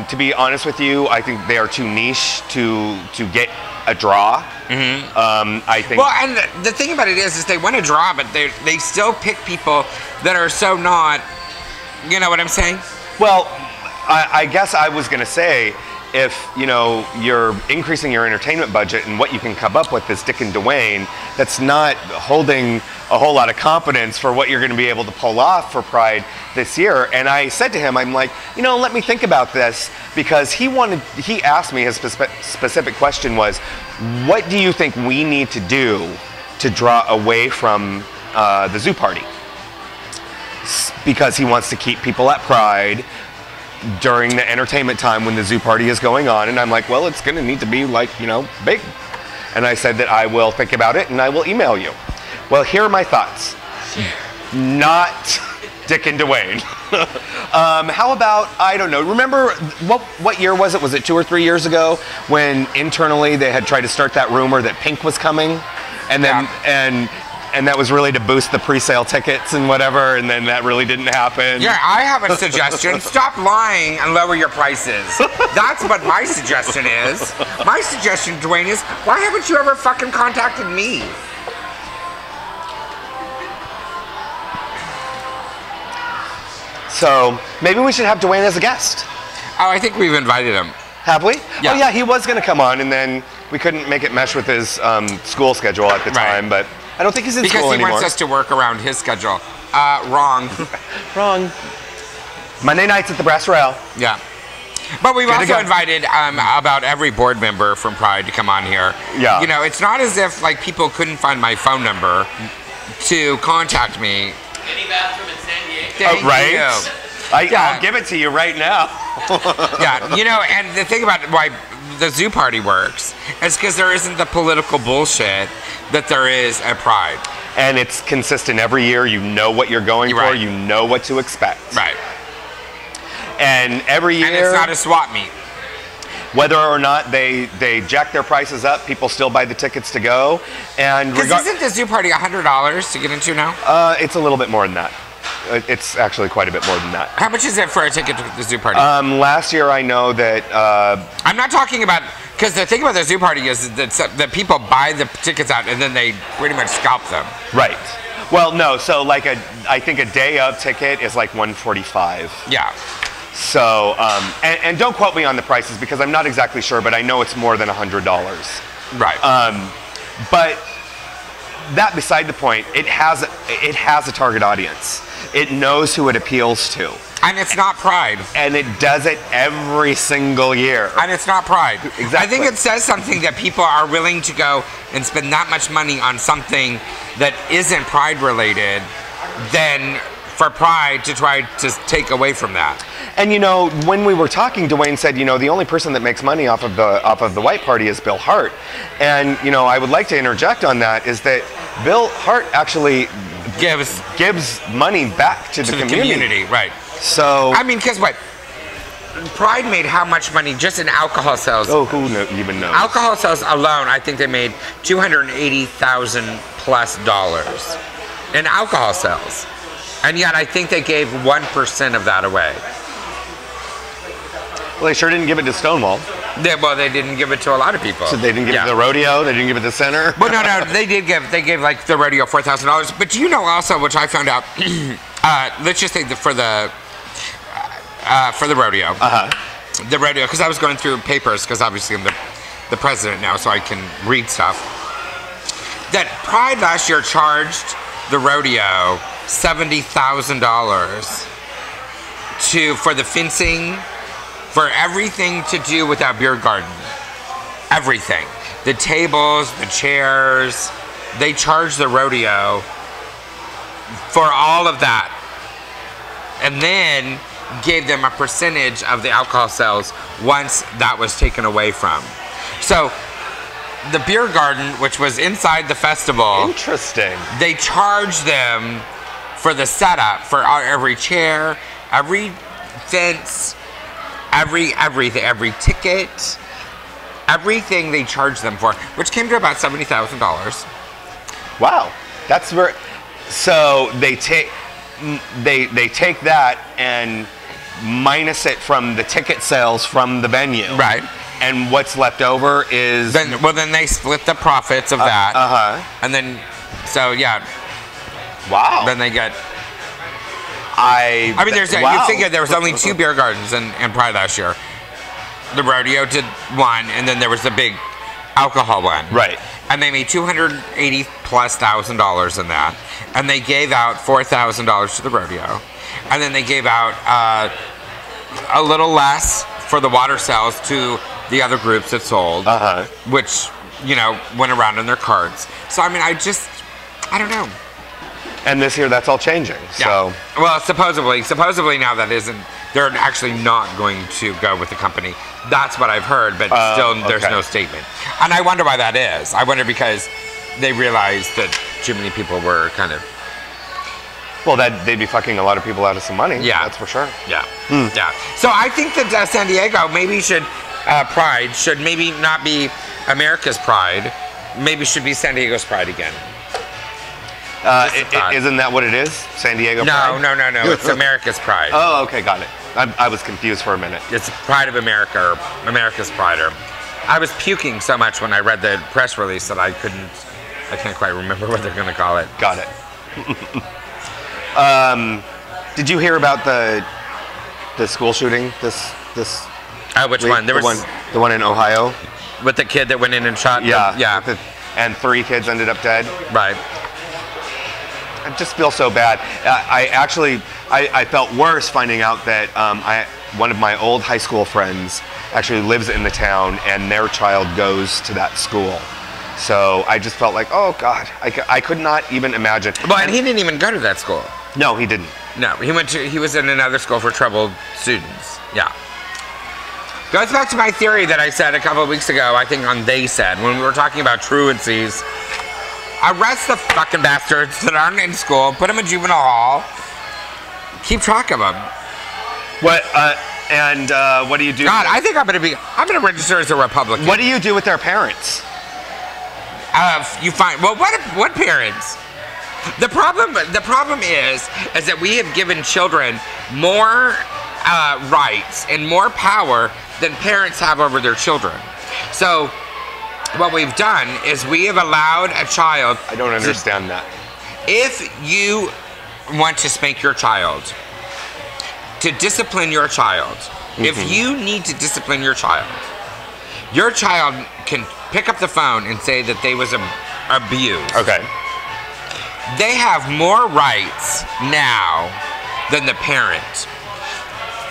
to be honest with you, I think they are too niche to get a draw. Mm-hmm. I think. Well, and the thing about it is they want a draw, but they still pick people that are so not. You know what I'm saying? Well, I guess I was going to say, if you know you're increasing your entertainment budget and what you can come up with is Dick and Dwayne, that's not holding a whole lot of confidence for what you're going to be able to pull off for Pride this year. And I said to him, I'm like, you know, let me think about this, because he asked me, his specific question was, what do you think we need to do to draw away from the zoo party? Because he wants to keep people at Pride during the entertainment time when the zoo party is going on. And I'm like, well, it's going to need to be like, you know, big. And I said that I will think about it and I will email you. Well, here are my thoughts. Not Dick and Dwayne. How about, I don't know, remember, what year was it? Was it 2 or 3 years ago when internally they had tried to start that rumor that Pink was coming? And then, and that was really to boost the pre-sale tickets and whatever, and then that really didn't happen. Yeah, I have a suggestion. Stop lying and lower your prices. That's what my suggestion is. My suggestion, Dwayne, is why haven't you ever fucking contacted me? So maybe we should have Dwayne as a guest. Oh, I think we've invited him. Have we? Yeah. Oh yeah, he was going to come on, and then we couldn't make it mesh with his school schedule at the time, but I don't think he's in school anymore. Because he wants us to work around his schedule. Wrong. Wrong. Monday nights at the Brass Rail. Yeah. But we've also invited about every board member from Pride to come on here. Yeah. You know, it's not as if like people couldn't find my phone number to contact me. Any bathroom in San Diego? Thank you. I'll give it to you right now. Yeah, you know, and the thing about why the zoo party works is because there isn't the political bullshit that there is at Pride. And it's consistent every year. You know what you're going for. You know what to expect. Right. And every year... And it's not a swap meet. Whether or not they jack their prices up, people still buy the tickets to go. And because isn't the zoo party $100 to get into now? It's a little bit more than that. It's actually quite a bit more than that. How much is it for a ticket to the zoo party? Last year I know that... I'm not talking about... Because the thing about the zoo party is that people buy the tickets out and then they pretty much scalp them. Right. Well, no. So like I think a day of ticket is like $145. Yeah. So, and don't quote me on the prices because I'm not exactly sure, but I know it's more than $100. Right. But that beside the point, it has a target audience. It knows who it appeals to. And it's not Pride. And it does it every single year. And it's not Pride. Exactly. I think it says something that people are willing to go and spend that much money on something that isn't Pride related than for Pride to try to take away from that. And when we were talking, Dwayne said, the only person that makes money off of the white party is Bill Hart. And I would like to interject on that is that Bill Hart actually gives money back to the community. Right. So I mean, because what? Pride made how much money just in alcohol sales? Oh, who even knows? Alcohol sales alone, I think they made $280,000+ in alcohol sales. And yet I think they gave 1% of that away. Well, they sure didn't give it to Stonewall. They didn't give it to a lot of people. So they didn't give it to the rodeo? They didn't give it to Center? Well, no, they gave like the rodeo $4,000. But do you know also, which I found out, let's just say for the rodeo. The rodeo, because I was going through papers, because obviously I'm the president now, so I can read stuff. That Pride last year charged the rodeo $70,000 for the fencing, for everything to do with that beer garden. Everything. The tables, the chairs, they charged the rodeo for all of that. And then gave them a percentage of the alcohol sales once that was taken away from. So the beer garden, which was inside the festival. Interesting. They charged them for the setup, for every chair, every fence, everything, every ticket, everything they charged them for, which came to about $70,000. Wow, that's very. So they take that and minus it from the ticket sales from the venue, right? And what's left over is then they split the profits of that, and then wow. Then they get. I mean, you figure there was only 2 beer gardens in Pride last year. The rodeo did one, and then there was the big alcohol one. Right. And they made $280,000+ in that, and they gave out $4,000 to the rodeo, and then they gave out a little less for the water sales to the other groups that sold, which went around in their cards. So I mean, I don't know. And this year, that's all changing. Yeah. So, well, supposedly now that isn't. They're actually not going to go with the company. That's what I've heard, but still, there's no statement. And I wonder why that is. I wonder because they realized that too many people were kind of. Well, they'd be fucking a lot of people out of some money. Yeah, that's for sure. Yeah, yeah. So I think that San Diego maybe should Pride should maybe not be America's Pride. Maybe should be San Diego's Pride again. Isn't that what it is? San Diego Pride? No. It's America's Pride. Oh, okay, got it. I was confused for a minute. It's Pride of America, or America's Pride. Or I was puking so much when I read the press release that I can't quite remember what they're going to call it. Got it. Did you hear about the school shooting? This which one? There was the one in Ohio with the kid that went in and shot. Yeah. And 3 kids ended up dead. Right. I just feel so bad. I felt worse finding out that one of my old high school friends actually lives in the town, and their child goes to that school. So I just felt like, oh God, I could not even imagine. Well, and he didn't even go to that school. No, he didn't. No, he was in another school for troubled students. Yeah. Goes back to my theory that I said a couple of weeks ago, I think on They Said, when we were talking about truancies. Arrest the fucking bastards that aren't in school, put them in juvenile hall, keep track of them. What do you do? God, I think I'm gonna register as a Republican. What do you do with their parents? What parents? The problem is that we have given children more rights and more power than parents have over their children. So what we've done is we have allowed a child. I don't understand that. If you want to spank your child, to discipline your child, if you need to discipline your child can pick up the phone and say that they was abused. Okay. They have more rights now than the parent.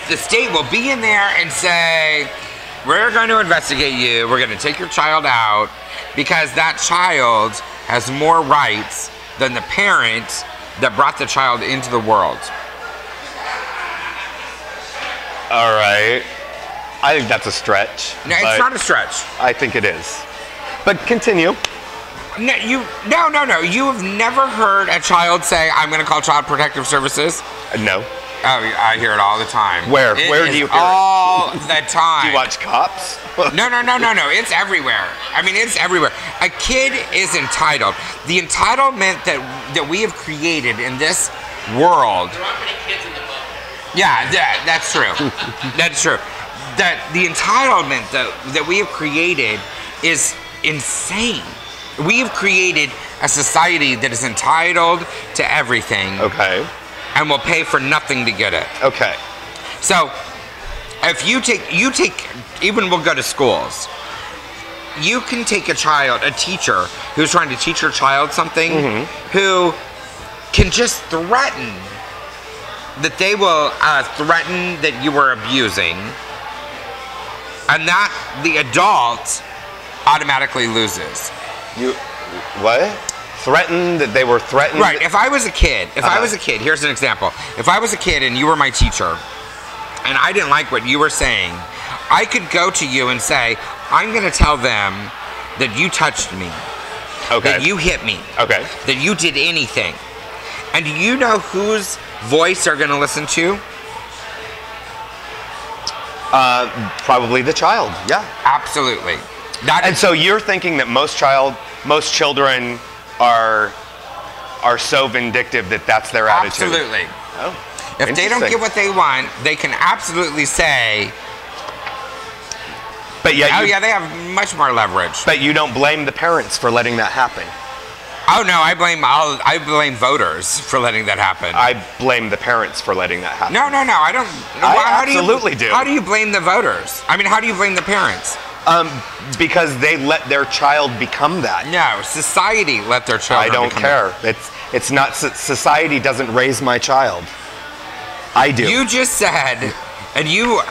The state will be in there and say, we're going to investigate you. We're going to take your child out because that child has more rights than the parent that brought the child into the world. All right. I think that's a stretch. No, it's not a stretch. I think it is. But continue. No. You have never heard a child say, I'm going to call Child Protective Services? No. Oh, I hear it all the time. Where do you hear it? All the time. Do you watch Cops? No. It's everywhere. I mean, it's everywhere. A kid is entitled. The entitlement that we have created in this world. There aren't many kids in the book. Yeah, that's true. That's true. That the entitlement that we have created is insane. We have created a society that is entitled to everything. Okay. And will pay for nothing to get it. Okay. So, if you take, even we'll go to schools. You can take a teacher who's trying to teach your child something, who can just threaten that they will threaten that you were abusing, and that the adult automatically loses. What? Threatened that they were threatened? Right. If I was a kid, here's an example. If I was a kid and you were my teacher, and I didn't like what you were saying, I could go to you and say, I'm going to tell them that you touched me. Okay. That you hit me. Okay. That you did anything. And do you know whose voice they're going to listen to? Probably the child. Yeah. Absolutely. So you're thinking that most children are so vindictive that that's their attitude. Absolutely. Oh, if they don't get what they want, they can absolutely say, but yet they have much more leverage. But you don't blame the parents for letting that happen. Oh no, I blame voters for letting that happen. I blame the parents for letting that happen. No, I don't. I absolutely do. How do you blame the voters? I mean, how do you blame the parents? Because they let their child become that. No, society let their child. I don't care. It's not. Society doesn't raise my child. I do. You just said, and you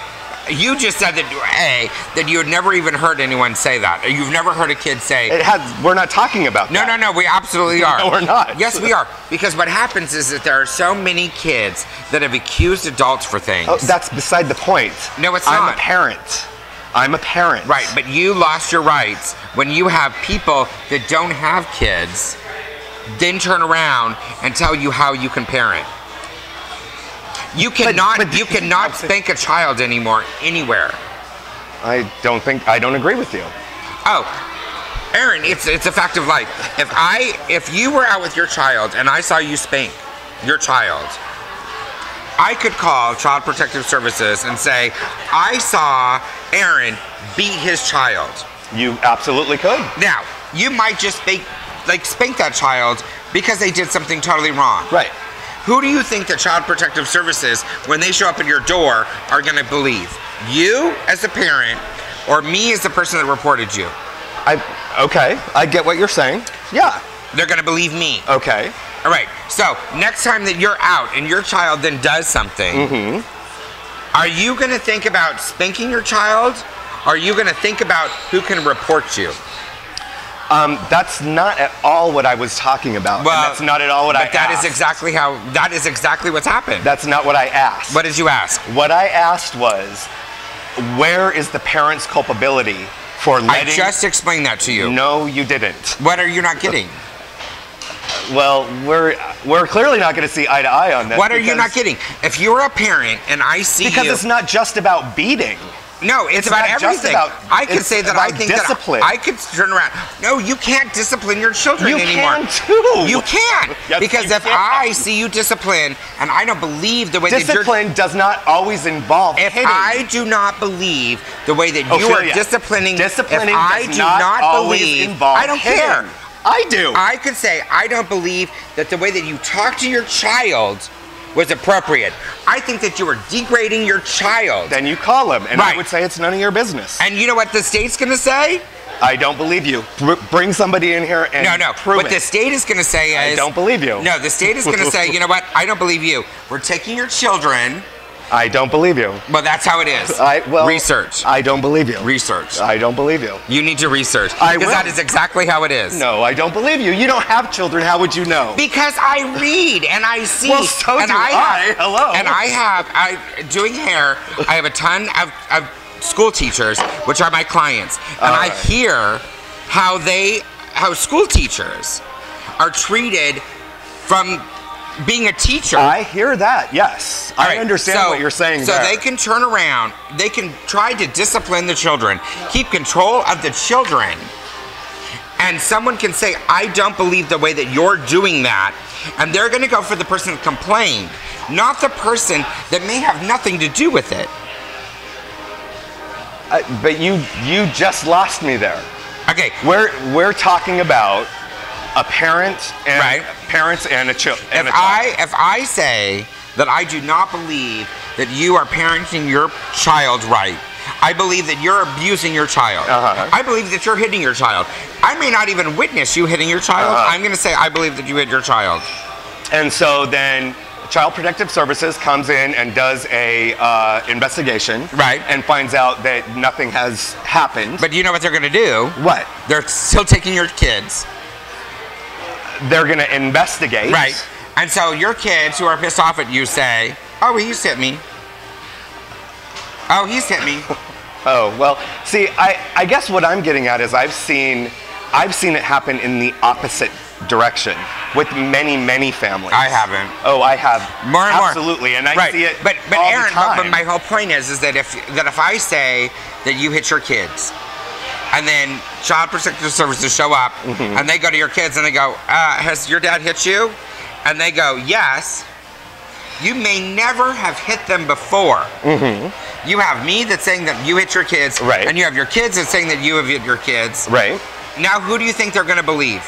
just said that you had never even heard anyone say that. You've never heard a kid say. We're not talking about that. No, we absolutely are. No, we're not. Yes, we are. Because what happens is that there are so many kids that have accused adults for things. Oh, that's beside the point. No, it's not. I'm a parent. Right, but you lost your rights when you have people that don't have kids then turn around and tell you how you can parent. You cannot spank a child anymore anywhere. I don't agree with you. Oh, Aaron, it's a fact of life. If you were out with your child and I saw you spank your child, I could call Child Protective Services and say, I saw Aaron beat his child. You absolutely could. Now, you might just spank that child because they did something totally wrong. Right. Who do you think that Child Protective Services, when they show up at your door, are going to believe? You as a parent or me as the person that reported you? Okay, I get what you're saying. Yeah. They're going to believe me. Okay. All right, so next time that you're out and your child then does something, are you going to think about spanking your child? Or are you going to think about who can report you? That's not at all what I was talking about. Well, and that's not at all what I asked. That is exactly what's happened. That's not what I asked. What did you ask? What I asked was, where is the parent's culpability for letting... I just explained that to you. No, you didn't. What are you not getting? Well, we're clearly not going to see eye to eye on this. What are you not getting? If you're a parent and I see because it's not just about beating. No, it's about everything. I could say that I think discipline. that I could turn around. No, you can't discipline your children anymore. You can too. You can't. Yes, because if I see you discipline and I don't believe the way that you're... Discipline does not always involve hitting. If I do not believe the way that you are disciplining... Disciplining if I does do not always believe... involve I don't hitting. care. I do. I could say I don't believe that the way that you talk to your child was appropriate. I think that you were degrading your child. Then you call him, and I would say it's none of your business. And you know what the state's going to say? I don't believe you. Bring somebody in here and prove What the state is going to say is... I don't believe you. No, the state is going to say, you know what? I don't believe you. We're taking your children... I don't believe you. But that's how it is. Research. I don't believe you. Research. I don't believe you. You need to research. Because that is exactly how it is. No, I don't believe you. You don't have children. How would you know? Because I read and I see. Well, so and do I. Hello. And doing hair, I have a ton of school teachers, which are my clients. And I hear how school teachers are treated from being a teacher. I hear that, yes. I understand what you're saying So they can turn around, they can try to discipline the children, keep control of the children, and someone can say, I don't believe the way that you're doing that, and they're going to go for the person that complained, not the person that may have nothing to do with it. But you just lost me there. Okay. We're talking about a parent and parents and a child. If I say that I do not believe that you are parenting your child right, I believe that you're abusing your child. I believe that you're hitting your child. I may not even witness you hitting your child. I'm going to say I believe that you hit your child. And so then Child Protective Services comes in and does a investigation. And finds out that nothing has happened. But you know what they're going to do? What? They're still taking your kids. They're going to investigate. And so your kids who are pissed off at you say, oh, he's hit me. Oh, he's hit me. Oh, well, see, I guess what I'm getting at is I've seen it happen in the opposite direction with many families. I haven't. Oh, I have. More and absolutely, more. And I see it but all Aaron, the time. But my whole point is that if I say that you hit your kids, and then Child Protective Services show up, and they go to your kids and they go, has your dad hit you? And they go, yes. You may never have hit them before. You have me that's saying that you hit your kids, and you have your kids that's saying that you have hit your kids. Now, who do you think they're going to believe?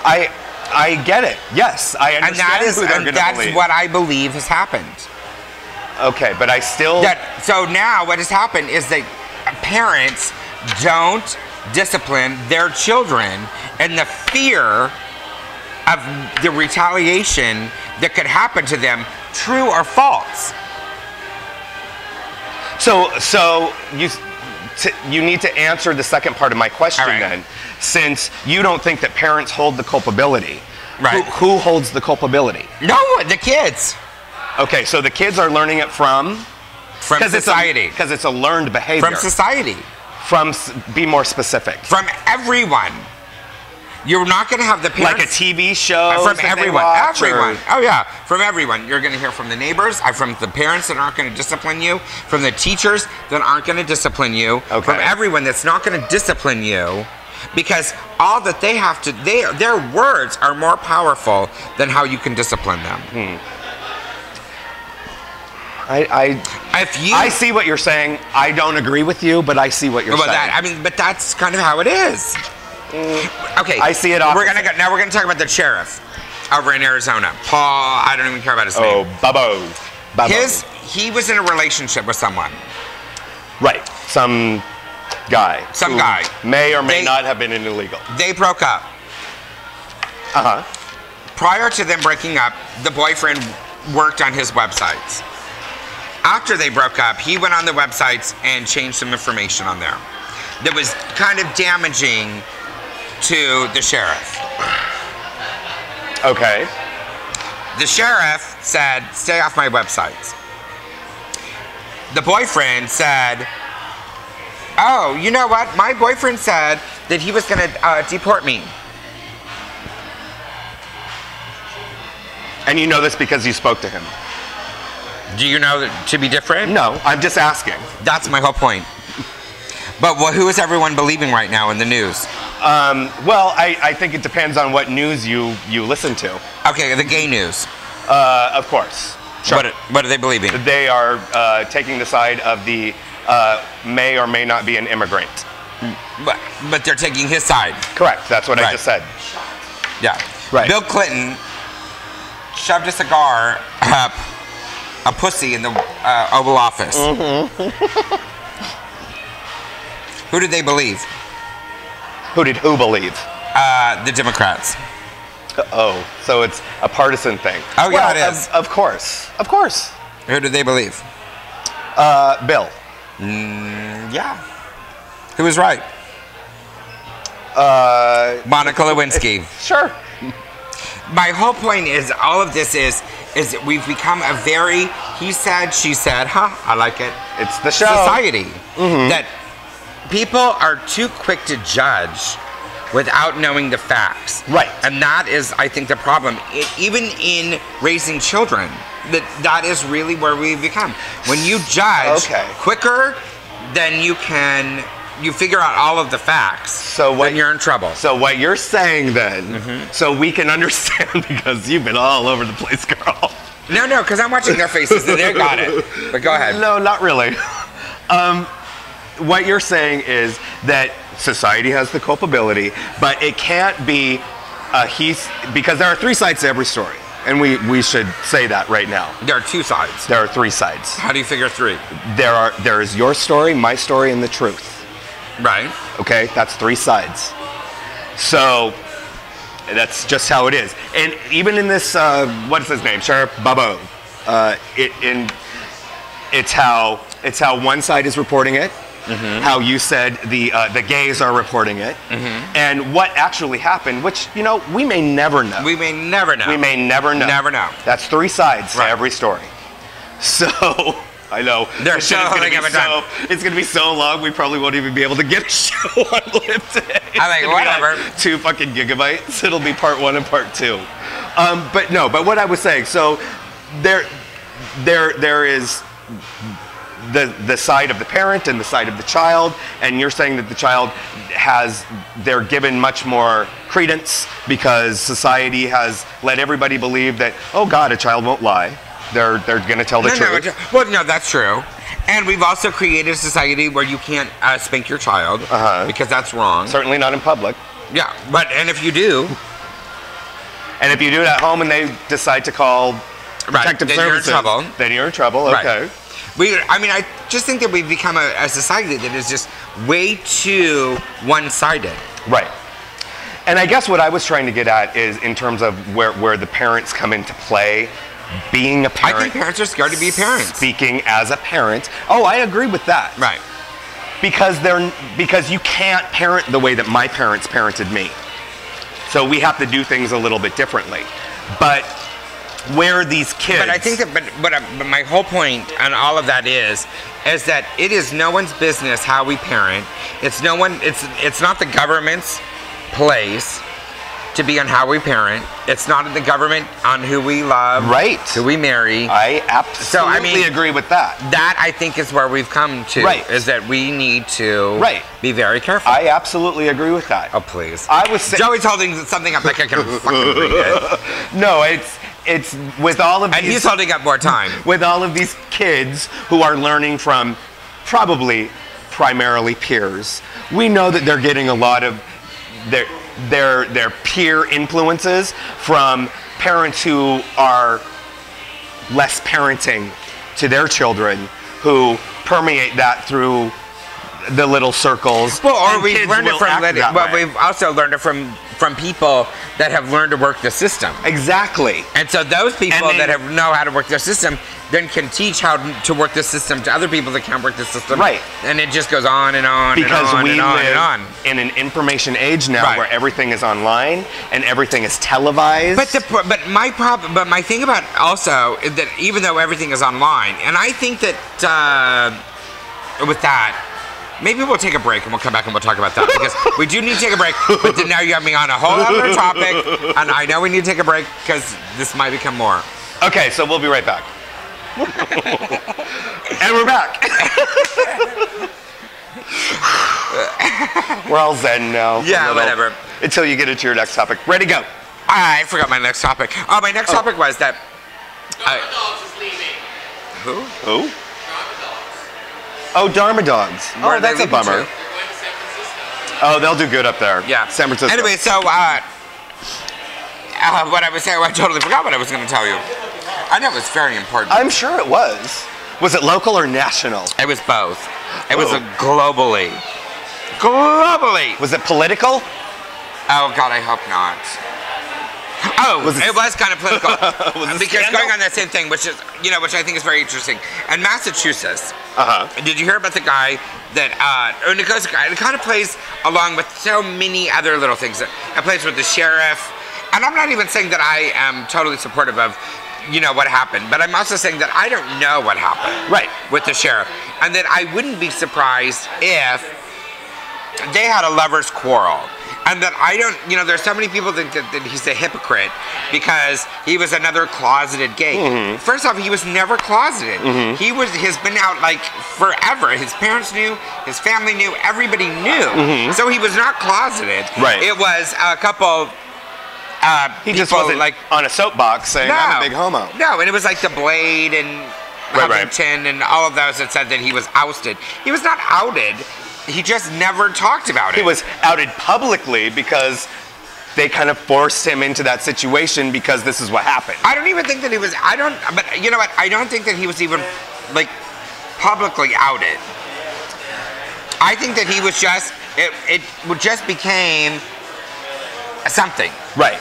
I get it. Yes, I understand who they're going to believe. That's what I believe has happened. Okay, but I still... So now what has happened is that parents don't discipline their children and the fear of the retaliation that could happen to them, true or false. So you need to answer the second part of my question then, since you don't think that parents hold the culpability. Who holds the culpability? No, the kids. Okay, so the kids are learning it from society. Because it's a learned behavior. From society. Be more specific. From everyone. You're not going to have the parents. Like a TV show. From everyone. Everyone. Oh yeah, from everyone. You're going to hear from the neighbors, from the parents that aren't going to discipline you, from the teachers that aren't going to discipline you, from everyone that's not going to discipline you, because all that they have to, their words are more powerful than how you can discipline them. I see what you're saying. I don't agree with you, but I see what you're saying. But that's kind of how it is. Okay, I see it often. Now we're gonna talk about the sheriff over in Arizona. Paul, I don't even care about his name. Babeu. He was in a relationship with someone. Right, some guy. Some guy. May or may not have been an illegal. They broke up. Prior to them breaking up, the boyfriend worked on his websites. After they broke up, he went on the websites and changed some information on there that was kind of damaging to the sheriff. Okay. The sheriff said, stay off my websites. The boyfriend said, oh, you know what? My boyfriend said that he was going to deport me. And you know this because you spoke to him. Do you know that to be different? No, I'm just asking. That's my whole point. But who is everyone believing right now in the news? Well, I think it depends on what news you listen to. Okay, the gay news. Of course. Sure. What are they believing? They are taking the side of the may or may not be an immigrant. But they're taking his side. Correct. That's what I just said. Yeah. Right. Bill Clinton shoved a cigar up a pussy in the Oval Office. Who did they believe? Who did who believe? The Democrats. Oh, so it's a partisan thing. Oh, yeah, it is. Of course. Of course. Who do they believe? Bill. Yeah. Who was right? Monica Lewinsky. Sure. My whole point is, all of this is we've become a very he said, she said, I like it. It's the show. Society. That people are too quick to judge without knowing the facts. Right. And that is, I think, the problem. Even in raising children, that is really where we've become. When you judge quicker than you figure out all of the facts, then you're in trouble. So what you're saying then, so we can understand, because you've been all over the place, girl. No, because I'm watching their faces and they got it. But go ahead. No, not really. What you're saying is that society has the culpability, but it can't be because there are three sides to every story. And we should say that right now. There are two sides. There are three sides. How do you figure three? There is your story, my story, and the truth. Right. Okay, that's three sides. So that's just how it is. And even in this, what's his name, Sheriff Paul Babeu, it's how one side is reporting it. How you said the gays are reporting it, and what actually happened, which we may never know. We may never know. We may never know. Never know. That's three sides to every story. So I know it's going to be so long we probably won't even be able to get a show unlimited. Whatever. 2 fucking gigabytes. It'll be part 1 and part 2. But what I was saying. So there is the side of the parent and the side of the child, and you're saying that the child they're given much more credence because society has let everybody believe that, oh God, a child won't lie. They're going to tell the truth. No, that's true. And we've also created a society where you can't spank your child because that's wrong. Certainly not in public. Yeah, and if you do, and if you do it at home and they decide to call protective services, you're in trouble. Then you're in trouble. Okay. Right. I just think that we've become a society that is just way too one-sided. Right. And I guess what I was trying to get at is in terms of where the parents come into play. Being a parent. I think parents are scared to be parents. Speaking as a parent. Oh, I agree with that. Right. Because you can't parent the way that my parents parented me. So we have to do things a little bit differently. But where these kids... But I think that, but my whole point on all of that is that it is no one's business how we parent. It's not the government's place to be on how we parent. It's not in the government on who we love, right? Who we marry. I absolutely agree with that. That I think is where we've come to. Right. Is that we need to be very careful. I absolutely agree with that. Oh please. I was Joey's holding something up like I can fucking read it. No, it's with all of these. And he's holding up more time. With all of these kids who are learning from primarily peers, we know that they're getting a lot of their peer influences from parents who are less parenting to their children, who permeate that through the little circles. Well, or we've learned it from we've also learned it from people that have learned to work the system. Exactly. And so those people that know how to work their system then can teach how to work the system to other people that can't work the system. Right. And it just goes on and on because and on we and on live and on. In an information age now where everything is online and everything is televised. But my thing about also is that even though everything is online, and I think that with that, maybe we'll take a break and we'll come back and we'll talk about that because we do need to take a break. But then now you have me on a whole other topic, and I know we need to take a break because this might become more. Okay, so we'll be right back. And we're back. We're all zen now. Yeah, whatever. Until you get into your next topic. Ready, go. I forgot my next topic. Oh, my next topic was that. Dharma Dogs is leaving. Who? Dharma Dogs. Oh, Dharma Dogs. Where Oh, that's a bummer. They're going to San Francisco. Oh, they'll do good up there. Yeah. San Francisco. Anyway, so what I was saying, I totally forgot what I was going to tell you. I know it was very important. I'm sure it was. Was it local or national? It was both. It was a globally globally. Was it political? Oh, God, I hope not. Oh, it was kind of political. Because going on that same thing, which is, which I think is very interesting. And Massachusetts, did you hear about the guy that, and it kind of plays along with so many other little things. It plays with the sheriff. And I'm not even saying that I am totally supportive of, what happened. But I'm also saying that I don't know what happened. Right. With the sheriff. And that I wouldn't be surprised if they had a lover's quarrel. And that I don't, there's so many people that think that he's a hypocrite because he was another closeted gay. Mm-hmm. First off, he was never closeted. Mm-hmm. Has been out like forever. His parents knew, his family knew, everybody knew. Mm-hmm. So he was not closeted. Right. It was a couple. He just wasn't like on a soapbox saying, I'm a big homo. No, and it was like the Blade and Huffington and all of those that said that he was ousted. He was not outed. He just never talked about it. He was outed publicly because they kind of forced him into that situation because this is what happened. I don't even think that he was, but you know what? I don't think that he was even, like, publicly outed. I think that he was just, it just became something. Right.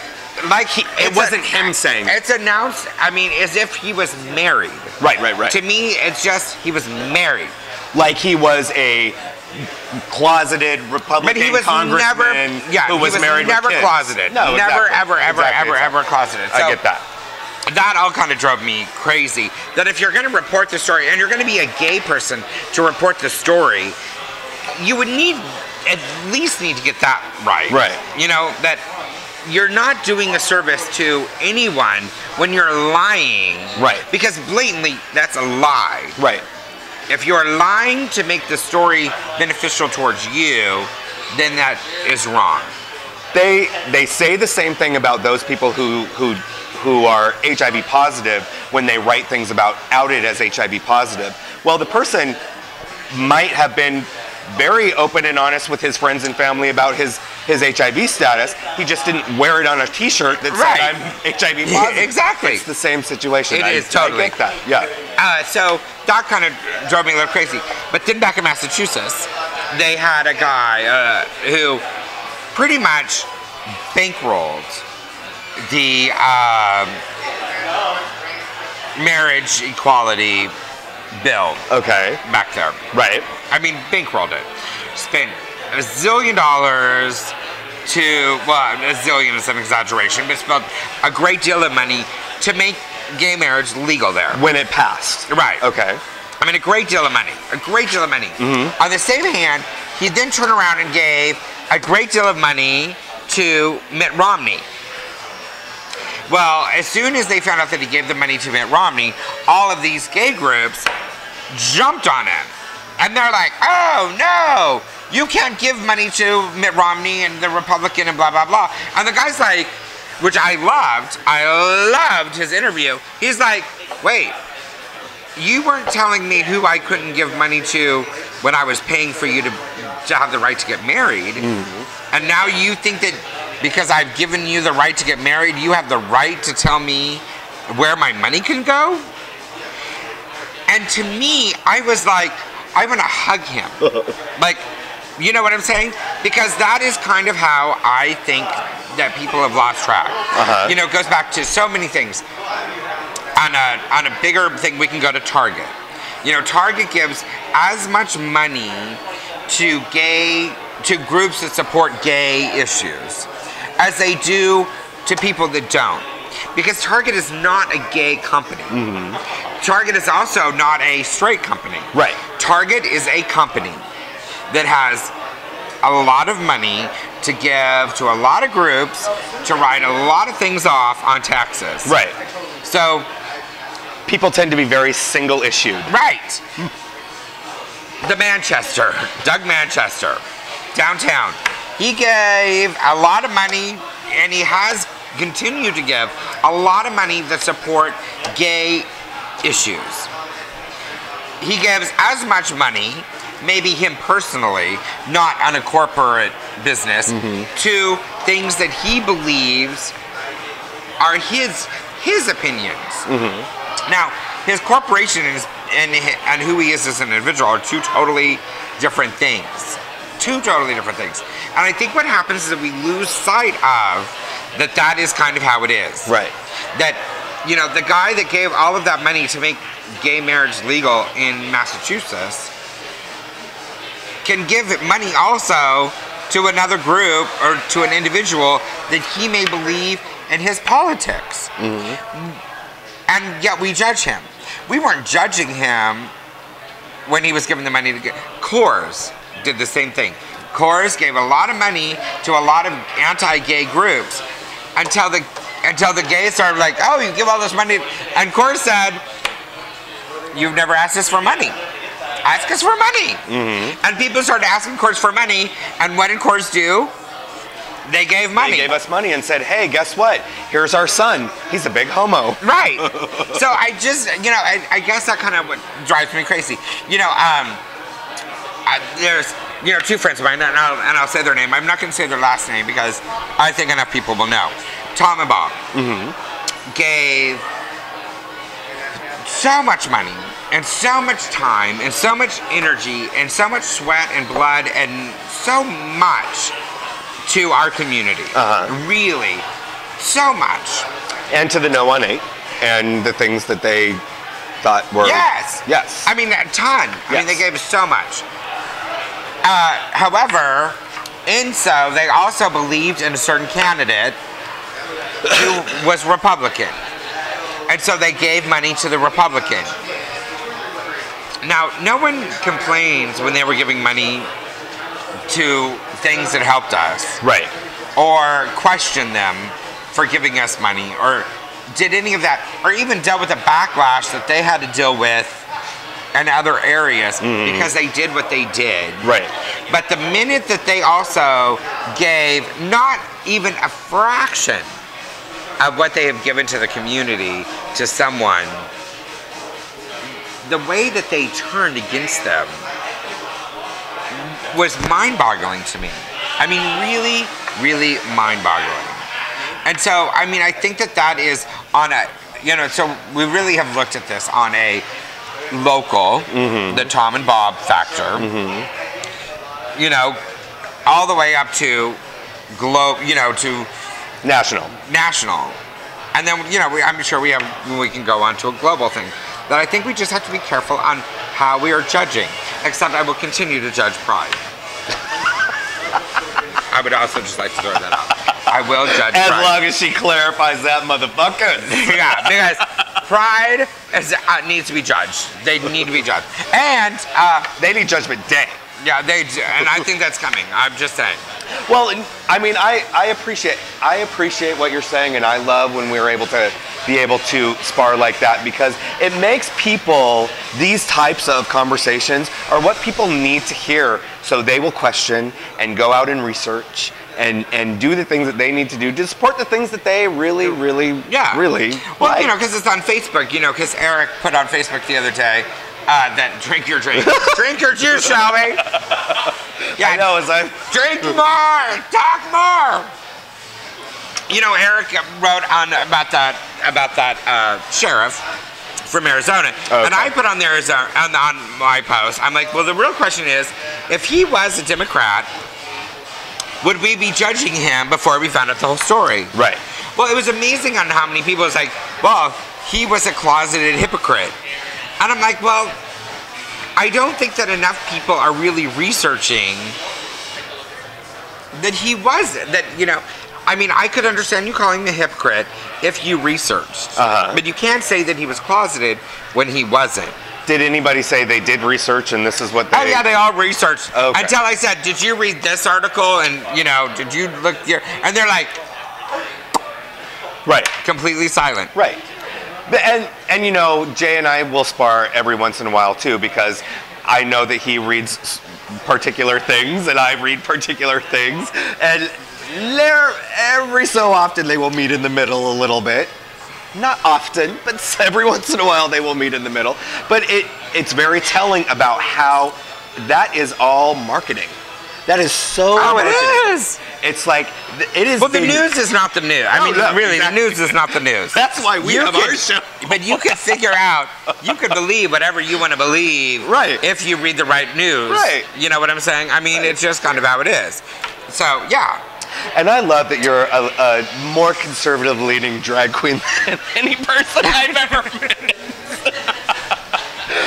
Like it wasn't him saying. It's announced, as if he was married. Right. To me, it's just, he was married. Like he was a closeted Republican but he was congressman who was married never with kids. Closeted. No, never, exactly. ever closeted. So I get that. That all kind of drove me crazy. That if you're going to report the story, and you're going to be a gay person to report the story, you would at least need to get that right. Right. That you're not doing a service to anyone when you're lying. Right. Because blatantly, that's a lie. Right. If you're lying to make the story beneficial towards you, then that is wrong. They say the same thing about those people who are HIV positive when they write things about outed as HIV positive. Well, the person might have been very open and honest with his friends and family about his HIV status. He just didn't wear it on a T-shirt that said I'm HIV positive. Exactly. It's the same situation. It is totally. I get that. Yeah. So that kind of drove me a little crazy. But then back in Massachusetts, they had a guy who pretty much bankrolled the marriage equality bill. Okay. Back there. Right. Bankrolled it. Spent $1 zillion a zillion is an exaggeration, but spent a great deal of money to make gay marriage legal there. When it passed. Right. Okay. A great deal of money. A great deal of money. Mm-hmm. On the same hand, he then turned around and gave a great deal of money to Mitt Romney. Well, as soon as they found out that he gave the money to Mitt Romney, all of these gay groups jumped on him. And they're like, oh, no, you can't give money to Mitt Romney and the Republican and blah, blah, blah. And the guy's like, which I loved his interview. He's like, wait, you weren't telling me who I couldn't give money to when I was paying for you to have the right to get married. Mm-hmm. And now you think that because I've given you the right to get married, you have the right to tell me where my money can go? And to me, I was like, I want to hug him. Like, you know what I'm saying? Because that is kind of how I think that people have lost track. Uh-huh. It goes back to so many things. On a bigger thing, we can go to Target. Target gives as much money to groups that support gay issues as they do to people that don't. Because Target is not a gay company. Mm-hmm. Target is also not a straight company. Right. Target is a company that has a lot of money to give to a lot of groups to write a lot of things off on taxes. Right. So people tend to be very single-issued. Right. Doug Manchester, downtown. He gave a lot of money, and he has continued to give a lot of money that support gay issues. He gives as much money, maybe him personally, not on a corporate business, mm-hmm. to things that he believes are his opinions. Mm-hmm. Now, his corporation and who he is as an individual are two totally different things. two totally different things. And I think what happens is that we lose sight of that is kind of how it is. Right. That, you know, the guy that gave all of that money to make gay marriage legal in Massachusetts can give money also to another group or to an individual that he may believe in his politics. And yet we judge him. We weren't judging him when he was giving the money to get. Coors did the same thing. Coors gave a lot of money to a lot of anti-gay groups until the gays started like, oh, you give all this money. And Coors said, you've never asked us for money. Ask us for money. And people started asking Coors for money. And what did Coors do? They gave money. They gave us money and said, hey, guess what? Here's our son. He's a big homo. Right. So I just, you know, I guess that kind of what drives me crazy. You know, there's, you know, two friends of mine, and I'll say their name. I'm not going to say their last name because I think enough people will know. Tom and Bob gave so much money and so much time and so much energy and so much sweat and blood and so much to our community. Really, so much. And to the No on 8 and the things that they thought were... Yes. I mean, a ton. I mean, they gave so much. However, in so, they also believed in a certain candidate who was Republican. And so they gave money to the Republican. Now, no one complains when they were giving money to things that helped us. Right. Or questioned them for giving us money, or did any of that, or even dealt with the backlash that they had to deal with in other areas because they did what they did. Right. But the minute that they also gave not even a fraction of what they have given to the community to someone, the way that they turned against them was mind-boggling to me. I mean, really, really mind-boggling. And so, I mean, I think that is on a, you know, so we really have looked at this on a local, the Tom and Bob factor, you know, all the way up to you know, to national. And then, you know, I'm sure we can go on to a global thing. That I think we just have to be careful on how we are judging. Except I will continue to judge Pride. I would also just like to throw that out. I will judge Pride. As long as she clarifies that, motherfucker. Yeah, because Pride needs to be judged. They need to be judged. And they need Judgment Day. Yeah, they do, and I think that's coming. I'm just saying. Well, I mean, I appreciate what you're saying, and I love when we're able to spar like that, because it makes people, these types of conversations are what people need to hear, so they will question and go out and research and do the things that they need to do to support the things that they really well, like. You know, because it's on Facebook, you know, because Eric put on Facebook the other day that drink your drink. Drink your juice, shall we? I Yeah, know, drink more, talk more. You know, Eric wrote on about that sheriff from Arizona, and I put on there on my post. I'm like, well, the real question is, if he was a Democrat, would we be judging him before we found out the whole story? Right. Well, it was amazing on how many people was like, well, he was a closeted hypocrite. And I'm like, well, I don't think that enough people are really researching that he wasn't. That, you know, I mean, I could understand you calling him a hypocrite if you researched. But you can't say that he was closeted when he wasn't. Did anybody say they did research and this is what they... Oh, yeah, they all researched. Okay. Until I said, did you read this article? And, you know, did you look here? And they're like... Right. Completely silent. Right. And you know, Jay and I will spar every once in a while too, because I know that he reads particular things and I read particular things, and every so often they will meet in the middle a little bit. Not often, but every once in a while they will meet in the middle. But it's very telling about how that is all marketing. That is so marketing. is. It's like, it is. Well, the news is not the news. I mean, really, exactly. The news is not the news. That's why we have our show. But you can figure out, you can believe whatever you want to believe. Right. If you read the right news. Right. You know what I'm saying? I mean, it's just kind of how it is. So, yeah. And I love that you're a more conservative-leaning drag queen than any person I've ever met.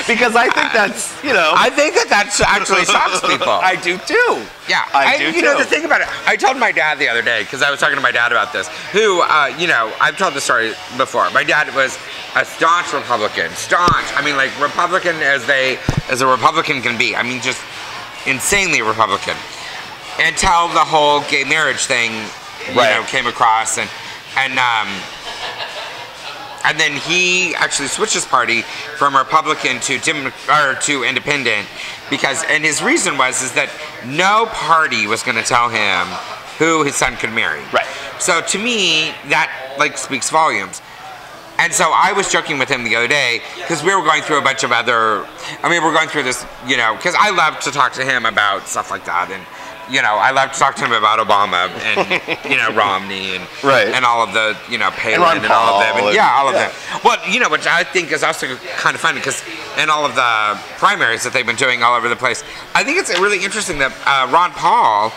Because I think that's, you know. I think that actually shocks people. I do too. Yeah. I do too. You know, the thing about it, I told my dad the other day, because I was talking to my dad about this, who, you know, I've told the story before. My dad was a staunch Republican. Staunch. I mean, like, Republican as a Republican can be. I mean, just insanely Republican. Until the whole gay marriage thing, you know, came across, and then he actually switched his party from Republican to Independent, and his reason is that no party was going to tell him who his son could marry. Right. So to me, that like speaks volumes. And so I was joking with him the other day, because we were going through a bunch of other, we're going through this, you know, because I love to talk to him about stuff like that, and you know, I love to talk to him about Obama and, you know, Romney and and all of the, you know, Palin and all of them. And, all of them. Well, you know, which I think is also kind of funny, because in all of the primaries that they've been doing all over the place, I think it's really interesting that Ron Paul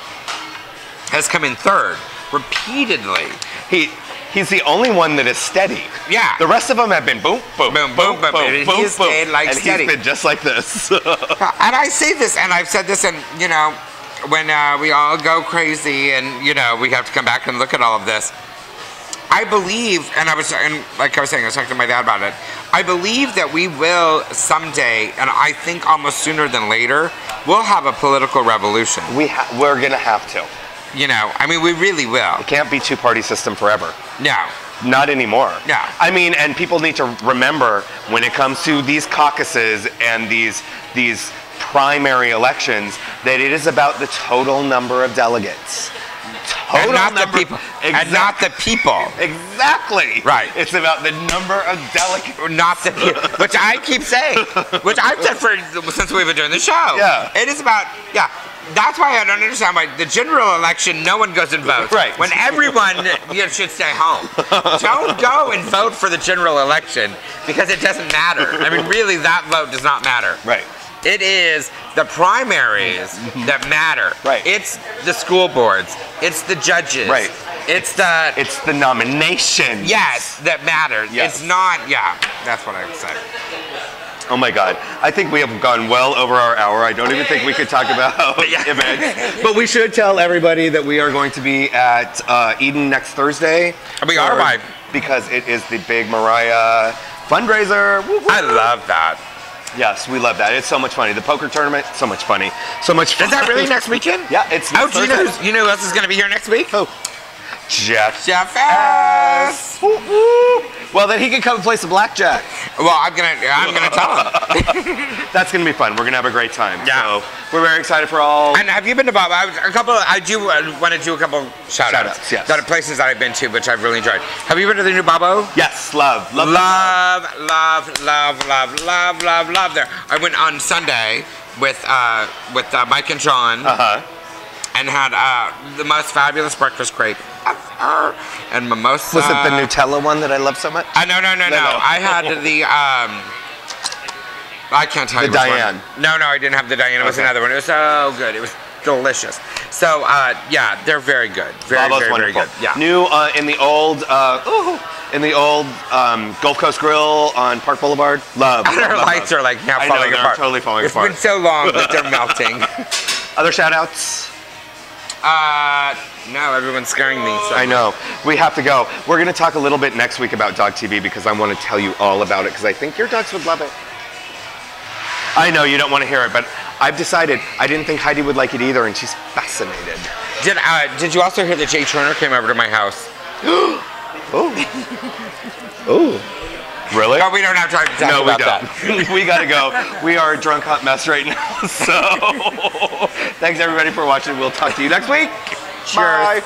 has come in third repeatedly. He's the only one that is steady. Yeah. The rest of them have been boom, boom, boom, boom, boom, boom, boom, he's stayed like and steady. He's been just like this. And I say this, and I've said this, and, you know, when we all go crazy and, you know, we have to come back and look at all of this, I believe, and like I was saying, I was talking to my dad about it, I believe that we will someday, and I think almost sooner than later, we'll have a political revolution. We're going to have to. You know, I mean, we really will. It can't be two-party system forever. No. Not anymore. No. I mean, and people need to remember, when it comes to these caucuses and these primary elections, that it is about the total number of delegates. And not the people. And not the people. Exactly. Right. It's about the number of delegates. Not the people. Which I keep saying. Which I've said since we've been doing the show. Yeah. It is about, that's why I don't understand why the general election, no one goes and votes. Right. When everyone should stay home. Don't go and vote for the general election, because it doesn't matter. I mean, really, that vote does not matter. Right. It is the primaries that matter. Right. It's the school boards. It's the judges. Right. It's the nomination. Yes, that matters. Yes. It's not, that's what I would say. Oh my God. I think we have gone well over our hour. I don't even think we could talk about events. But we should tell everybody that we are going to be at Eden next Thursday. We are live. Because it is the big MARYAH fundraiser. Woo-woo. I love that. Yes, we love that. It's so much funny. The poker tournament, so much funny. So much fun. Is that really next weekend? Yeah, it's next Thursday. You know who else is going to be here next week? Oh. Jeff S. Well, then he can come and play some blackjack. Well, I'm gonna tell him. That's gonna be fun. We're gonna have a great time. Yeah. So we're very excited for all. And have you been to Bob? I do want to do a couple shout-outs. Yes. That are places that I've been to, which I've really enjoyed. Have you been to the new Bobo? Yes, love there. I went on Sunday with Mike and John. And had the most fabulous breakfast crepe ever, and mimosa. Was it the Nutella one that I love so much? No. I had the I can't tell you. The Diane. No, I didn't have the Diane. It was another one. It was so good. It was delicious. So they're very good. Very wonderful. Very good. Yeah. New in the old Gulf Coast Grill on Park Boulevard. Love. And our lights are like now falling apart. Totally falling apart. It's been so long that they're melting. Other shout outs? No, everyone's scaring me. So. I know. We have to go. We're going to talk a little bit next week about Dog TV, because I want to tell you all about it, because I think your dogs would love it. I know you don't want to hear it, but I've decided I didn't think Heidi would like it either, and she's fascinated. Did you also hear that Jay Turner came over to my house? Oh. Really? No, we don't have time to talk about that. We got to go. We are a drunk hot mess right now. So thanks everybody for watching. We'll talk to you next week. Cheers. Bye.